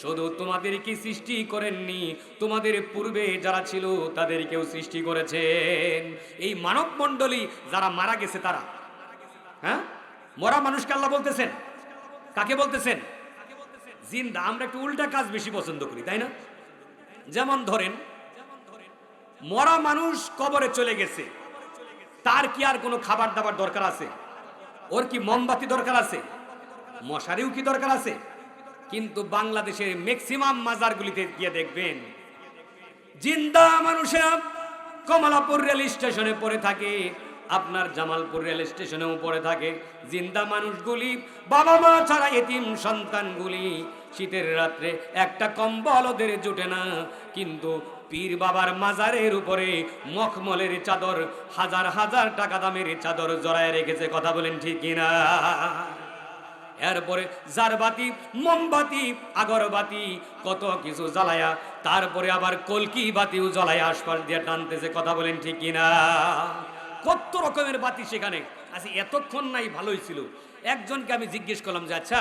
শুধু তোমাদেরকে সৃষ্টি করেননি, তোমাদের পূর্বে যারা ছিল তাদেরকেও সৃষ্টি করেছেন। এই মানব মণ্ডলী যারা মারা গেছে তারা, হ্যাঁ, মরা মানুষকে আল্লাহ বলতেছেন। কাকে বলতেছেন? জিন্দা। আমরা একটু উল্টা কাজ বেশি পছন্দ করি, তাই না? যেমন ধরেন, মরা মানুষ কবরে চলে গেছে, তার কি আর কোনো খাবার দাবার দরকার আছে? ওর কি মোমবাতি দরকার আছে? মশারিও কি দরকার আছে? কিন্তু বাংলাদেশের ম্যাক্সিমাম মাজারগুলিতে গিয়ে দেখবেন জিন্দা মানুষেরা কমলাপুর রেল স্টেশনে পড়ে থাকে, আপনার জামালপুর রেল স্টেশনেও পড়ে থাকে। জিন্দা মানুষগুলি, বাবা মা ছাড়া এতিম সন্তানগুলি, শীতের রাত্রে একটা কম্বল ওদের জুটে না, কিন্তু পীর বাবার মাজারের উপরে মখমলের চাদর, হাজার হাজার টাকা দামের চাদর জড়ায় রেখেছে। কথা বলেন ঠিক কিনা? এরপরে জারবাতি, মোমবাতি, আগরবাতি, কত কিছু জ্বালায়া, তারপরে আবার কলকি বাতিও জ্বালায়া আশপাশ দিয়ে টানতেছে। কথা বলেন ঠিক কিনা? কত রকমের বাতি সেখানে আছে। এতক্ষণ নাই ভালোই ছিল। একজনকে আমি জিজ্ঞেস করলাম যে আচ্ছা,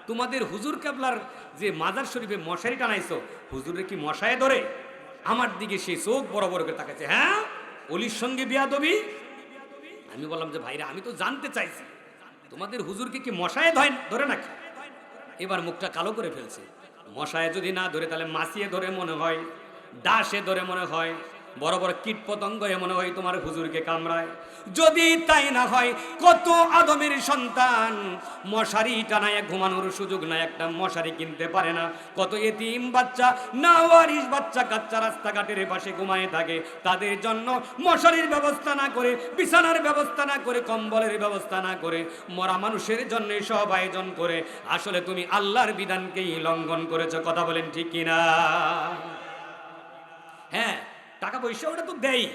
তোমাদের হুজুর কেবলার যে মাজার শরীফে মশারি টানাইছো, হুজুরের কি মশায় ধরে? আমার দিকে সে চোখ বড় বড় করে তাকাচ্ছে। হ্যাঁ, অলির সঙ্গে বিয়াদবি। আমি বললাম যে ভাইরা, আমি তো জানতে চাইছি তোমাদের হুজুরকে কি মশায় ধরে নাকি? এবার মুখটা কালো করে ফেলছে। মশায় যদি না ধরে তাহলে মাছিয়ে ধরে মনে হয়, ডাসে ধরে মনে হয়, বড় বড় কীট পতঙ্গ মনে হয় তোমার হুজুরকে কামড়ায়। যদি তাই না হয়, কত আদমের সন্তান মশারি টানায় ঘুমানোর সুযোগ নাই, একটা মশারি কিনতে পারে না। কত এতিম বাচ্চা, নাওয়ারিশ বাচ্চা কাচ্চা রাস্তাঘাটের পাশে ঘুমায় থাকে। তাদের জন্য মশারির ব্যবস্থা না করে, বিছানার ব্যবস্থা না করে, কম্বলের ব্যবস্থা না করে, মরা মানুষের জন্য সব আয়োজন করে। আসলে তুমি আল্লাহর বিধানকেই লঙ্ঘন করেছো। কথা বলেন ঠিক কিনা? হ্যাঁ, টাকা পয়সা ওটা তো দেয়,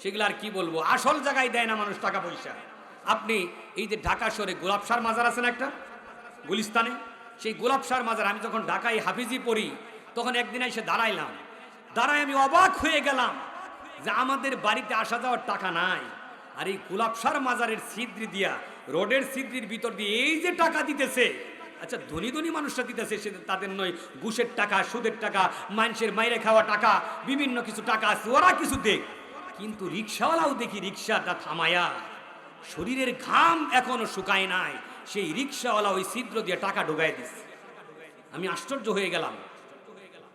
সেগুলো আর কি বলবো, আসল জায়গায় দেয় না মানুষ টাকা পয়সা। আপনি এই যে ঢাকা শহরে গোলাপসার মাজার আছে না একটা, গুলিস্তানে, সেই গোলাপসার মাজার আমি যখন ঢাকায় হাফিজি পড়ি তখন একদিন এসে দাঁড়ায় আমি অবাক হয়ে গেলাম যে আমাদের বাড়িতে আসা যাওয়ার টাকা নাই, আর এই গোলাপসার মাজারের ছিদ্রি দিয়া, রোডের ছিদ্রির ভিতর দিয়ে এই যে টাকা দিতেছে। আচ্ছা, ধনী ধনী মানুষরা দিতেছে, সে তাদের নয় ঘুষের টাকা, সুদের টাকা, মানুষের মাইরে খাওয়া টাকা, বিভিন্ন কিছু টাকা আছে, ওরা কিছু দেখ। কিন্তু রিক্সাওয়ালাও দেখি রিক্সাটা থামায়া, শরীরের ঘাম এখনো শুকায় নাই, সেই রিক্সাওয়ালা ওই ছিদ্র দিয়ে টাকা ঢুকাই দিচ্ছে। আমি আশ্চর্য হয়ে গেলাম,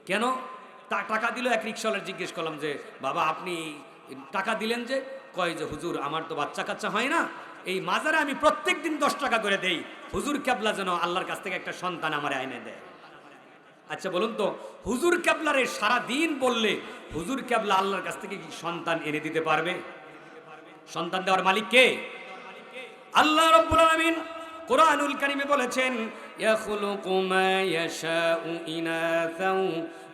কেন টাকা দিল? এক রিক্সাওয়ালা জিজ্ঞেস করলাম যে বাবা, আপনি টাকা দিলেন যে? কয় যে হুজুর, আমার তো বাচ্চা কাচ্চা হয় না, এই মাজারে আমি প্রত্যেক দিন 10 টাকা করে দেই, হুজুর কেবলা যেন আল্লাহর কাছ থেকে একটা সন্তান আমার আইনে দেয়। আচ্ছা বলুন তো, হুজুর কেবলারে সারা দিন বললে হুজুর কেবলা আল্লাহর কাছ থেকে কি সন্তান এনে দিতে পারবে? সন্তান দেওয়ার মালিক কে? আল্লাহ রাব্বুল আলামিন কোরআনুল কারীমে বলেছেন, ইয়াখলুকু মা ইয়াশাউ ইনাসাও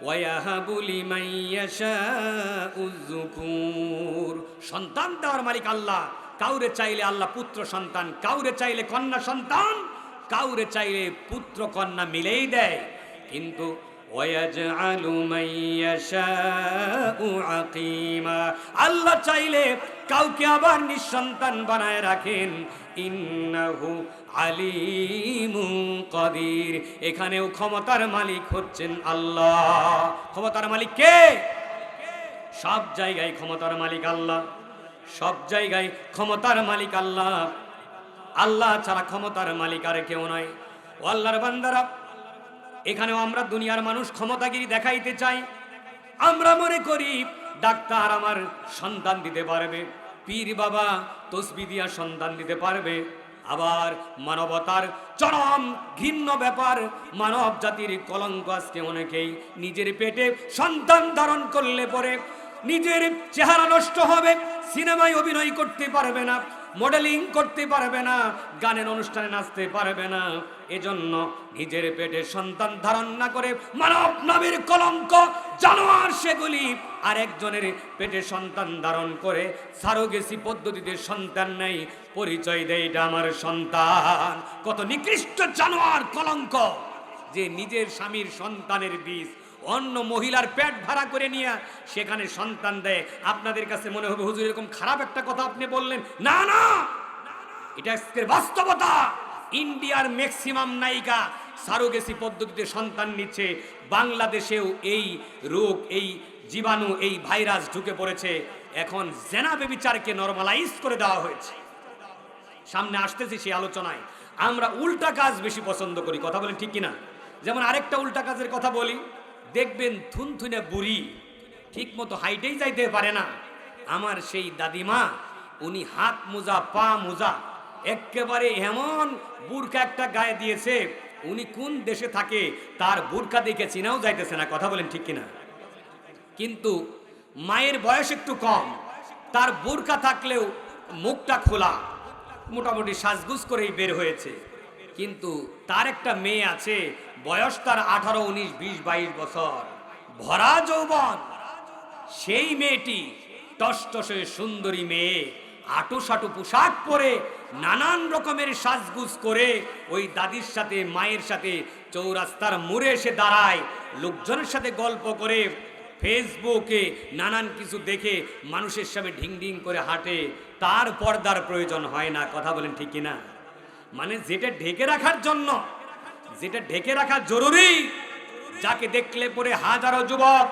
ওয়া ইয়াহাবু লিমান ইয়াশাউ যুকুর। সন্তান দেওয়ার মালিক আল্লাহ। কাউরে চাইলে আল্লাহ পুত্র সন্তান, কাউরে চাইলে কন্যা সন্তান, কাউরে চাইলে পুত্র কন্যা মিলেই দেয়। কিন্তু ওয়াজআলু মান ইয়াশাউ আকিমা, আল্লাহ চাইলে কাউকে আবার নিঃসন্তান বানায় রাখেন। ইন্নাহু আলিমুন কাদির, এখানেও ক্ষমতার মালিক হচ্ছেন আল্লাহ। ক্ষমতার মালিক কে? সব জায়গায় ক্ষমতার মালিক আল্লাহ, সব জায়গায় ক্ষমতার মালিক আল্লাহ। আল্লাহ ছাড়া ক্ষমতার মালিক আর কেউ নয়। ও আল্লাহর বান্দারা, এখানেও আমরা দুনিয়ার মানুষ ক্ষমতাগিরি দেখাইতে চাই। আমরা মনে করি ডাক্তার আমার সন্তান দিতে পারবে, পীর বাবা তসবিহ দিয়া সন্তান দিতে পারবে। আবার মানবতার চরম ঘৃণ্য ব্যাপার, মানব জাতির কলঙ্ক আজকে অনেকেই নিজের পেটে সন্তান ধারণ করলে পরে নিজের চেহারা নষ্ট হবে, সিনেমায় অভিনয় করতে পারবে না, মডেলিং করতে পারবে না, গানের অনুষ্ঠানে নাচতে পারবে না। এজন্য নিজের পেটে সন্তান ধারণ না করে মানব নামের কলঙ্ক জানোয়ার সেগুলি আরেকজনের পেটে সন্তান ধারণ করে সারোগেসি পদ্ধতিতে সন্তান নেই, পরিচয় দেয় এটা আমার সন্তান। কত নিকৃষ্ট জানোয়ার কলঙ্ক যে নিজের স্বামীর সন্তানের বীজ অন্য মহিলার পেট ভাড়া করে নিয়ে সেখানে সন্তান দেয়। আপনাদের কাছে মনে হবে হুজুর এরকম খারাপ একটা কথা আপনি বললেন। না না, এটা আজকের বাস্তবতা। ইন্ডিয়ার ম্যাক্সিমাম নায়িকা সারোগেসি পদ্ধতিতে সন্তান নিচ্ছে। বাংলাদেশেও এই রোগ, এই জীবাণু, এই ভাইরাস ঢুকে পড়েছে। এখন জেনা ব্যভিচারকে নরমালাইজ করে দেওয়া হয়েছে। সামনে আসতেছি সেই আলোচনায়। আমরা উল্টা কাজ বেশি পছন্দ করি। কথা বলেন ঠিক কিনা? যেমন আরেকটা উল্টা কাজের কথা বলি, দেখবেন থুনথুনে বুড়ি ঠিক মতো হাইটেই যাইতে পারে না। আমার সেই দাদিমা, উনি হাত মোজা পা মোজা একেবারে এমন বুরকা একটা গায়ে দিয়েছে, উনি কোন দেশে থাকে তার বুরকা দেখে চিনাও যাইতেছে না। কথা বলেন ঠিক কিনা? কিন্তু মায়ের বয়স একটু কম, তার বুরকা থাকলেও মুখটা খোলা, মোটামুটি সাজগুজ করেই বের হয়েছে, কিন্তু তার একটা মেয়ে আছে, বয়স তার 18, 19, 20, 22 বছর, ভরা যৌবন। সেই মেয়েটি টসটসে সুন্দরী মেয়ে, আটুসাটু পোশাক পরে নানান রকমের সাজগুজ করে ওই দাদির সাথে মায়ের সাথে চৌরাস্তার মোড়ে এসে দাঁড়ায়, লোকজনের সাথে গল্প করে, ফেসবুকে নানান কিছু দেখে মানুষের সামনে ঢিং ঢিং করে হাঁটে। তার পর্দার প্রয়োজন হয় না, কথা বলেন ঠিক কিনা? মানে যেটা ঢেকে রাখার জন্য, যেটা ঢেকে রাখা জরুরি, যাকে দেখলে পরে হাজারো যুবক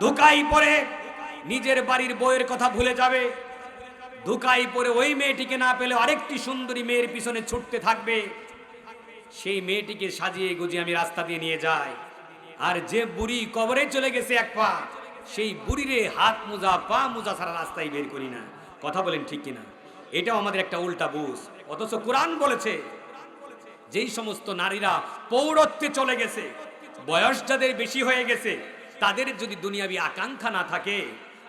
ধোঁকায় পড়ে নিজের বাড়ির বউয়ের কথা ভুলে যাবে, ধোঁকায় পড়ে ওই মেয়েটিকে না পেলে আরেকটি সুন্দরী মেয়ের পিছনে ছুটতে থাকবে। সেই মেয়েটিকে সাজিয়ে গুজিয়ে আমি রাস্তা দিয়ে নিয়ে যাই, আর যে বুড়ি কবরে চলে গেছে এক পা, সেই বুড়িরে হাত মোজা পা মোজা ছাড়া রাস্তায় বের করি না, কথা বলেন ঠিক কিনা? এটাও আমাদের একটা উল্টা বুঝ। অথচ কোরআন বলেছে যেই সমস্ত নারীরা পৌরত্বে চলে গেছে, বয়স যাদের বেশি হয়ে গেছে, তাদের যদি দুনিয়াবি আকাঙ্ক্ষা না থাকে,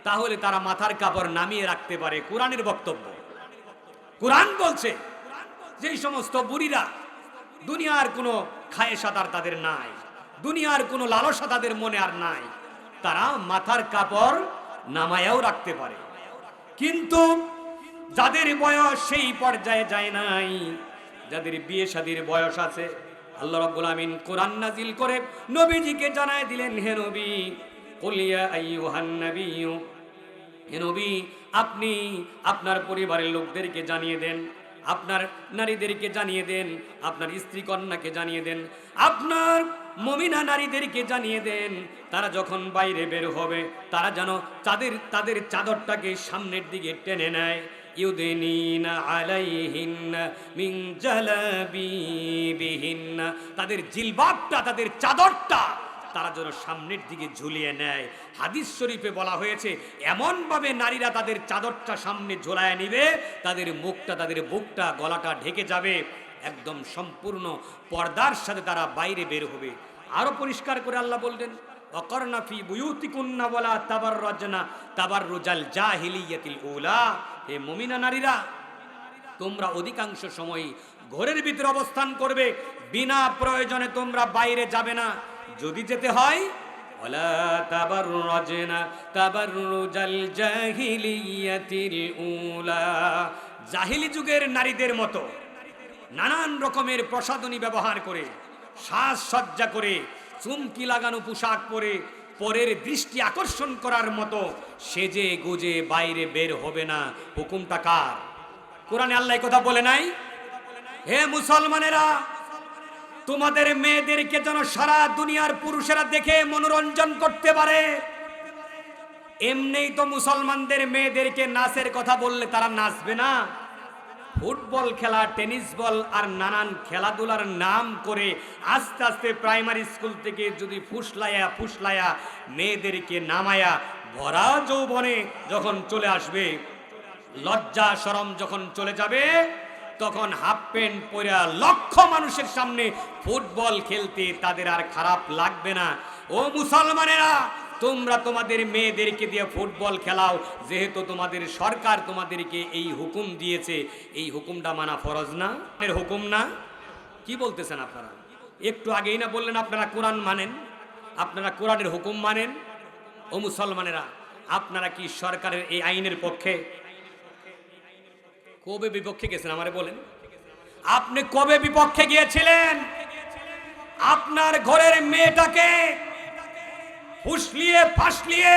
তাহলে তারা মাথার কাপড় নামিয়ে রাখতে পারে। কোরআনের বক্তব্য, কোরআন বলছে যেই সমস্ত বুড়িরা দুনিয়ার কোনো খায়েশা তাদের নাই, দুনিয়ার কোনো লালসা তাদের মনে আর নাই, তারা মাথার কাপড় নামায়াও রাখতে পারে। কিন্তু যাদের বয়স সেই পর্যায়ে যায় নাই, যাদের বিয়ে শাদীর বয়স আছে, আল্লাহ রাব্বুল আমিন কোরআন নাজিল করে নবীজিকে জানায় দিলেন, হে নবী, কুল ইয়া আইয়ুহান নাবিয়্যু, হে নবী আপনি আপনার পরিবারের লোকদেরকে জানিয়ে দেন, আপনার নারীদেরকে জানিয়ে দেন, আপনার স্ত্রী কন্যাকে জানিয়ে দেন, আপনার মুমিনা নারীদেরকে জানিয়ে দেন, তারা যখন বাইরে বের হবে তারা যেন তাদের চাদরটাকে সামনের দিকে টেনে নেয়। ইউদিনিনা আলাইহিন্না মিন জালাবিবিহিন্না, তাদের জিলবাবটা, তাদের চাদরটা তারা যেন সামনের দিকে ঝুলিয়ে নেয়। হাদিস শরীফে বলা হয়েছে এমন ভাবে নারীরা তাদের চাদরটা সামনে ঝোলায় নিবে, তাদের মুখটা, তাদের বুকটা, গলাটা ঢেকে যাবে, একদম সম্পূর্ণ পর্দার সাথে তারা বাইরে বের হবে। আরো পরিষ্কার করে আল্লাহ বললেন, ওয়াকারনা ফি বুয়ুতিকুন্না ওয়ালা তাবাররাজনা তাবাররুজাল জাহিলিয়াতিল উলা, হে মুমিনা নারীরা, তোমরা অধিকাংশ সময় ঘরের ভিতরে অবস্থান করবে, বিনা প্রয়োজনে তোমরা বাইরে যাবে না। যদি যেতে হয়, ওয়ালা তাবাররাজনা তাবাররুজাল জাহিলিয়াতিল উলা, জাহিলি যুগের নারীদের মতো নানান রকমের প্রসাধনী ব্যবহার করে, সাজসজ্জা করে, চুমকি লাগানো পোশাক পরে, পরের দৃষ্টি আকর্ষণ করার মতো সেজে গুজে বাইরে বের হবে না। হুকুমটা কার? কোরআনে আল্লাহ কথা বলে নাই? হে মুসলমানেরা, তোমাদের মেয়েদেরকে যেন সারা দুনিয়ার পুরুষেরা দেখে মনোরঞ্জন করতে পারে। এমনিই তো মুসলমানদের মেয়েদেরকে নাচের কথা বললে তারা নাচবে না। ফুটবল খেলা, টেনিস বল আর নানান খেলাধুলার নাম করে আস্তে আস্তে প্রাইমারি স্কুল থেকে যদি ফুসলায়া মেয়েদেরকে নামায়া ভরা যৌবনে যখন চলে আসবে, লজ্জা শরম যখন চলে যাবে, তখন হাফ প্যান্ট পরে লক্ষ মানুষের সামনে ফুটবল খেলতে তাদের আর খারাপ লাগবে না। ও মুসলমানেরা, তোমরা তোমাদের মেয়েদেরকে দিয়ে ফুটবল খেলাও, যেহেতু তোমাদের সরকার তোমাদেরকে এই হুকুম দিয়েছে, এই হুকুমটা মানা ফরজ না? এর হুকুম না? কি বলতেছেন আপনারা? একটু আগেই না বললেন আপনারা কোরআন মানেন, আপনারা কোরআনের হুকুম মানেন। ও মুসলমানেরা, আপনারা কি সরকারের এই আইনের পক্ষে? কবে বিপক্ষে গেছেন আমারে বলেন? আপনি কবে বিপক্ষে গিয়েছিলেন? আপনার ঘরের মেয়েটাকে ফুসলিয়ে ফাসলিয়ে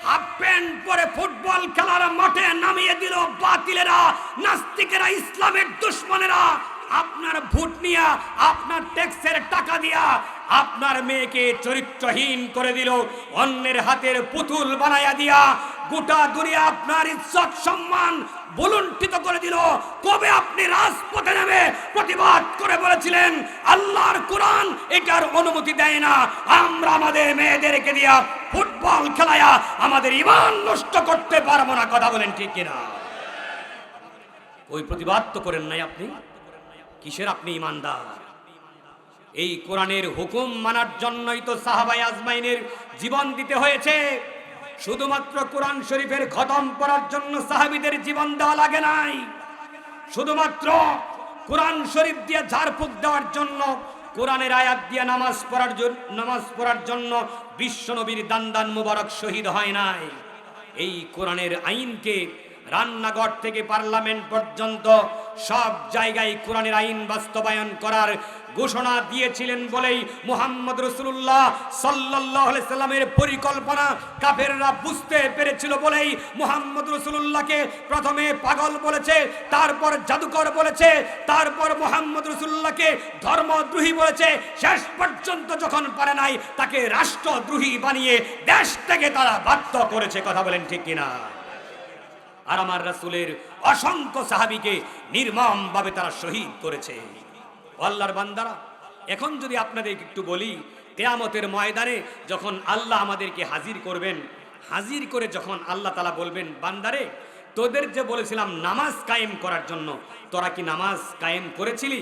হাফ প্যান্ট পরে ফুটবল খেলার মাঠে নামিয়ে দিল বাতিলেরা, নাস্তিকেরা, ইসলামের দুশ্মনেরা। আপনার ভোট নিয়া, আপনার ট্যাক্সের টাকা দিয়া আপনার মেয়েকে চরিত্রহীন করে দিল, অন্যের হাতের পুতুল বানায়া দিয়া গোটা দুনিয়া আপনার ইজ্জত সম্মান বুলুণ্ঠিত করে দিল। কবে আপনি রাজপথে নেমে প্রতিবাদ করে বলেছিলেন আল্লাহর কোরআন এটার অনুমতি দেয় না, আমরা আমাদের মেয়েদেরকে দিয়া ফুটবল খেলায়া আমাদের ঈমান নষ্ট করতে পারবো না? কথা বলেন ঠিক কিনা? ওই প্রতিবাদ তো করেন নাই আপনি। কিসের আপনি ঈমানদার? এই কোরআনের হুকুম মানার জন্যই তো সাহাবায়ে আজমাইনের জীবন দিতে হয়েছে। শুধুমাত্র কোরআন শরীফের খতম পড়ার জন্য সাহাবীদের জীবন দেওয়া লাগে নাই, শুধুমাত্র কোরআন শরীফ দিয়ে ঝাড়ফুঁক দেওয়ার জন্য, কোরআনের আয়াত দিয়ে নামাজ পড়ার জন্য বিশ্বনবীর দান মুবারক শহীদ হয় নাই। এই কোরআনের আইনকে রান্নাঘর থেকে পার্লামেন্ট পর্যন্ত সব জায়গায় কোরআনের আইন বাস্তবায়ন করার ঘোষণা দিয়েছিলেন বলেই মুহাম্মদ রাসূলুল্লাহ সাল্লাল্লাহু আলাইহি সাল্লামের পরিকল্পনা কাফেররা বুঝতে পেরেছিল বলেই মুহাম্মদ রাসূলুল্লাহকে প্রথমে পাগল বলেছে, তারপর জাদুকর বলেছে, তারপর মুহাম্মদ রাসূলুল্লাহকে ধর্মদ্রোহী বলেছে, শেষ পর্যন্ত যখন পারে নাই তাকে রাষ্ট্রদ্রোহী বানিয়ে দেশ থেকে তারা বাধ্য করেছে। কথা বলেন ঠিক কিনা? আর আমার রাসূলের অসংখ্য সাহাবীকে নির্মমভাবে তারা শহীদ করেছে। আল্লাহর বান্দারা, এখন যদি আপনাদের একটু বলি, কিয়ামতের ময়দানে যখন আল্লাহ আমাদেরকে হাজির করবেন, হাজির করে যখন আল্লাহ তাআলা বলবেন, বান্দারে তোদের যে বলেছিলাম নামাজ কায়েম করার জন্য, তোরা কি নামাজ কায়েম করেছিলি?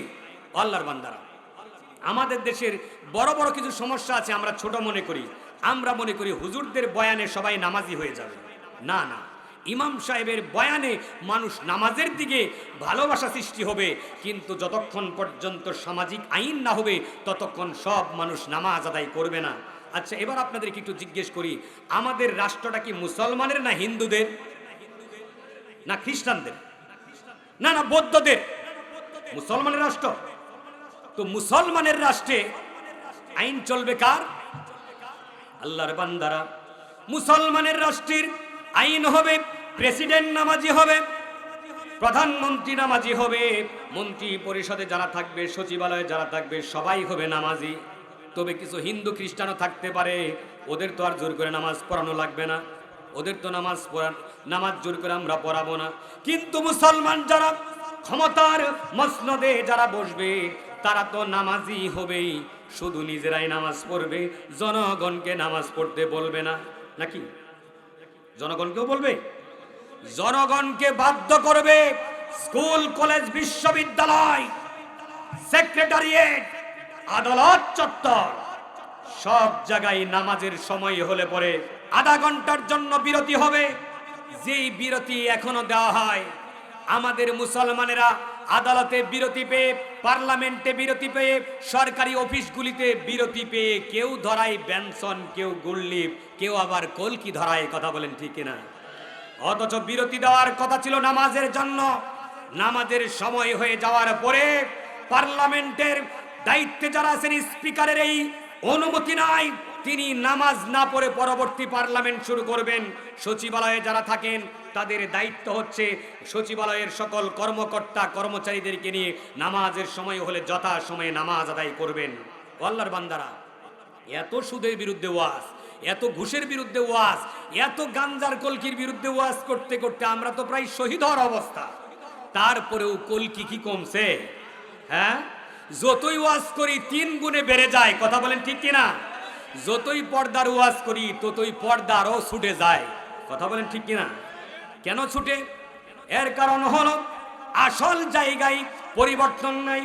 আল্লাহর বান্দারা, আমাদের দেশের বড় বড় কিছু সমস্যা আছে, আমরা ছোট মনে করি। আমরা মনে করি হুজুরদের বয়ানে সবাই নামাজি হয়ে যাবে। না না, ইমাম সাহেবের বয়ানে মানুষ নামাজের দিকে ভালোবাসা সৃষ্টি হবে, কিন্তু যতক্ষণ পর্যন্ত সামাজিক আইন না হবে ততক্ষণ সব মানুষ নামাজ আদায় করবে না। আচ্ছা, এবার আপনাদেরকে একটু জিজ্ঞেস করি, আমাদের রাষ্ট্রটা কি মুসলমানের না হিন্দুদের না খ্রিস্টানদের না না বৌদ্ধদের? মুসলমানের রাষ্ট্র। তো মুসলমানের রাষ্ট্রে আইন চলবে কার? আল্লাহর বান্দারা, মুসলমানের রাষ্ট্রের আইন হবে প্রেসিডেন্ট নামাজি হবে, প্রধানমন্ত্রী নামাজি হবে, মন্ত্রী পরিষদে যারা থাকবে, সচিবালয়ে যারা থাকবে সবাই হবে নামাজি। তবে কিছু হিন্দু খ্রিস্টানও থাকতে পারে, ওদের তো আর জোর করে নামাজ পড়ানো লাগবে না, ওদের তো নামাজ জোর করে আমরা পড়াবো না। কিন্তু মুসলমান যারা ক্ষমতার মসনদে যারা বসবে তারা তো নামাজি হবেই, শুধু নিজেরাই নামাজ পড়বে, জনগণকে নামাজ পড়তে বলবে না। নাকি জনগণকেও বলবে? জনগণকে বাধ্য করবে। স্কুল, কলেজ, বিশ্ববিদ্যালয়, সেক্রেটারিয়েট, আদালত চত্বর সব জায়গায় নামাজের সময় হলে পরে আধা ঘন্টার জন্য বিরতি হবে। যেই বিরতি এখনো দেওয়া হয়, আমাদের মুসলমানেরা আদালতে বিরতি পেয়ে, পার্লামেন্টে বিরতি পেয়ে, সরকারি অফিসগুলিতে বিরতি পেয়ে কেউ ধরায় বেনসন, কেউ গুল্লিপ, কেউ আবার কলকি ধরায়। কথা বলেন ঠিক কিনা? অথচ বিরতি দেওয়ার কথা ছিল নামাজের জন্য। নামাজের সময় হয়ে যাওয়ার পরে পার্লামেন্টের দায়িত্বে যারা আছেন, স্পিকারের এই অনুমতি নাই, তিনি নামাজ না পড়ে পরবর্তী পার্লামেন্ট শুরু করবেন। সচিবালয়ে যারা থাকেন তাদের দায়িত্ব হচ্ছে সচিবালয়ের সকল কর্মকর্তা কর্মচারীদেরকে নিয়ে নামাজের সময় হলে যথা সময়ে নামাজ আদায় করবেন। আল্লাহর বান্দারা, এত সুদের বিরুদ্ধে ওয়াজ, এত ঘুষের বিরুদ্ধে ওয়াজ, এত গাঞ্জার কলকির বিরুদ্ধে ওয়াজ করতে করতে আমরা তো প্রায় শহীদ হওয়ার অবস্থা। তারপরেও কলকি কি কমছে? হ্যাঁ, যতই ওয়াজ করি 3 গুণে বেড়ে যায়। কথা বলেন ঠিক কিনা? যতই পর্দার ওয়াজ করি ততই পর্দা আরও ছুটে যায়। কথা বলেন ঠিক কিনা? কেন ছুটে? এর কারণ হলো আসল জায়গায় পরিবর্তন নাই,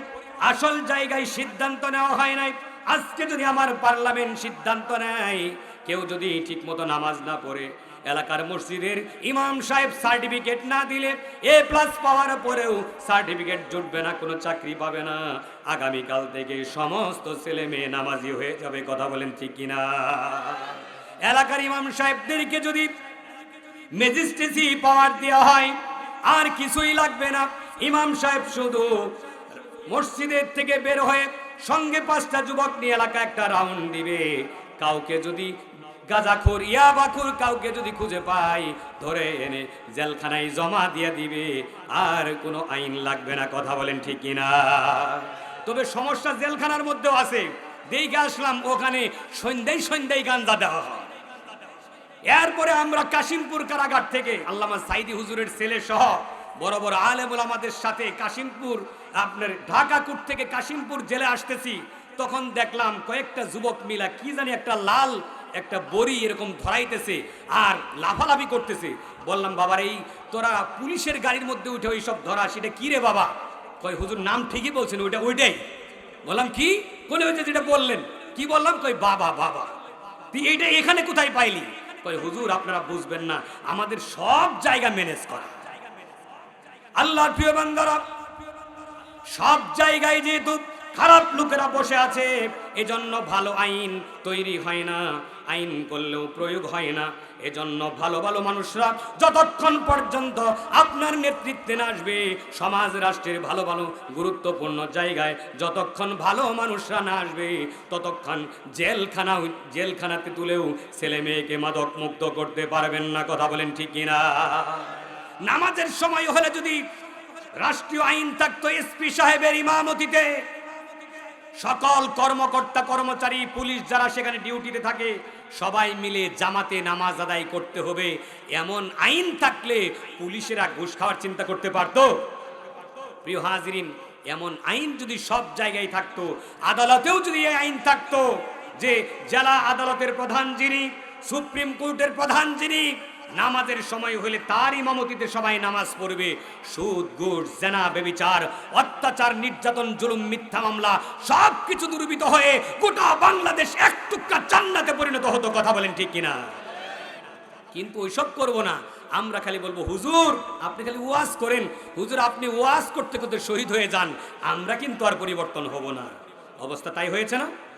আসল জায়গায় সিদ্ধান্ত নেওয়া হয় নাই। আজকে যদি আমার পার্লামেন্ট সিদ্ধান্ত নেয়, কেউ যদি ঠিকমতো নামাজ না পড়ে, এলাকার মসজিদের ইমাম সাহেব সার্টিফিকেট না দিলে, A+ পাওয়ার পরেও সার্টিফিকেট জুটবে না, কোনো চাকরি পাবে না, আগামীকাল থেকে সমস্ত ছেলে মেয়ে নামাজি হয়ে যাবে। কথা বলেন ঠিক কিনা? এলাকার ইমাম সাহেবদেরকে যদি ম্যাজিস্ট্রেসি পাওয়ার দেওয়া হয়, আর কিছুই লাগবে না। ইমাম সাহেব শুধু মসজিদের থেকে বের হয়ে সঙ্গে 5টা যুবক নিয়ে এলাকা একটা রাউন্ড দিবে। কাউকে যদি গাঁজাখোর, ইয়াবাখোর কাউকে যদি খুঁজে পায়, ধরে এনে জেলখানায় জমা দিয়ে দিবে, আর কোনো আইন লাগবে না। কথা বলেন ঠিক কিনা? তবে সমস্যা জেলখানার মধ্যেও আছে। দেখে আসলাম ওখানে সন্ধ্যায় গাঞ্জা দেওয়া হয়। এরপরে আমরা কাশিমপুর কারাগার থেকে আল্লামা সাইদি হুজুরের ছেলে সহ বড় বড় আলেম ওলামাদের সাথে কাশিমপুর, আপনার ঢাকা কোর্ট থেকে কাশিমপুর জেলে আসতেছি, তখন দেখলাম কয়েকটা যুবক মিলা কি জানি একটা লাল একটা বড়ি এরকম ধরাইতেছে আর লাফালাফি করতেছে। বললাম, বাবার এই তোরা পুলিশের গাড়ির মধ্যে উঠে ওই সব ধরা, সেটা কি রে বাবা? কই হুজুর নাম ঠিকই বলছেন, ওইটাই। বললাম কি কোন হয়েছে যেটা বললেন? কি বললাম? কই বাবা বাবা। তুই এইটা এখানে কোথায় পাইলি? কয় হুজুর আপনারা বুঝবেন না, আমাদের সব জায়গা ম্যানেজ করা। আল্লাহর প্রিয় বান্দারা, সব জায়গায় যেহেতু খারাপ লোকেরা বসে আছে, এজন্য ভালো আইন তৈরি হয় না, আইন করলেও প্রয়োগ হয় না। এজন্য ভালো ভালো মানুষরা যতক্ষণ পর্যন্ত আপনার নেতৃত্বে না আসবে, সমাজ রাষ্ট্রের ভালো ভালো গুরুত্বপূর্ণ জায়গায় যতক্ষণ ভালো মানুষরা না আসবে, ততক্ষণ জেলখানাতে তুলেও ছেলে মেয়েকে মাদক মুক্ত করতে পারবেন না। কথা বলেন ঠিক কিনা? নামাজের সময় হলে যদি রাষ্ট্রীয় আইন থাকতো, এসপি সাহেবের ইমামতিতে সকল কর্মকর্তা কর্মচারী পুলিশ যারা সেখানে ডিউটিতে থাকে সবাই মিলে জামাতে নামাজ আদায় করতে হবে, এমন আইন থাকলে পুলিশেরা ঘুষ খাওয়ার চিন্তা করতে পারতো? প্রিয় হাজিরিন, এমন আইন যদি সব জায়গায় থাকতো, আদালতেও যদি এই আইন থাকতো যে জেলা আদালতের প্রধান যিনি, সুপ্রিম কোর্টের প্রধান যিনি, নামাজের সময় হলে তার ইমামতিতে সবাই নামাজ পড়বে, সুদ ঘুষ জেনা ব্যভিচার অত্যাচার নির্যাতন জুলুম মিথ্যা মামলা সবকিছু দুর্বৃত হয়ে গোটা বাংলাদেশ এক টুকরা জান্নাতে পরিণত হতো। কথা বলেন ঠিক কিনা? কিন্তু ওইসব করব না, আমরা খালি বলবো হুজুর আপনি খালি ওয়াজ করেন, হুজুর আপনি ওয়াজ করতে করতে শহীদ হয়ে যান, আমরা কিন্তু আর পরিবর্তন হব না। অবস্থা তাই হয়েছে না?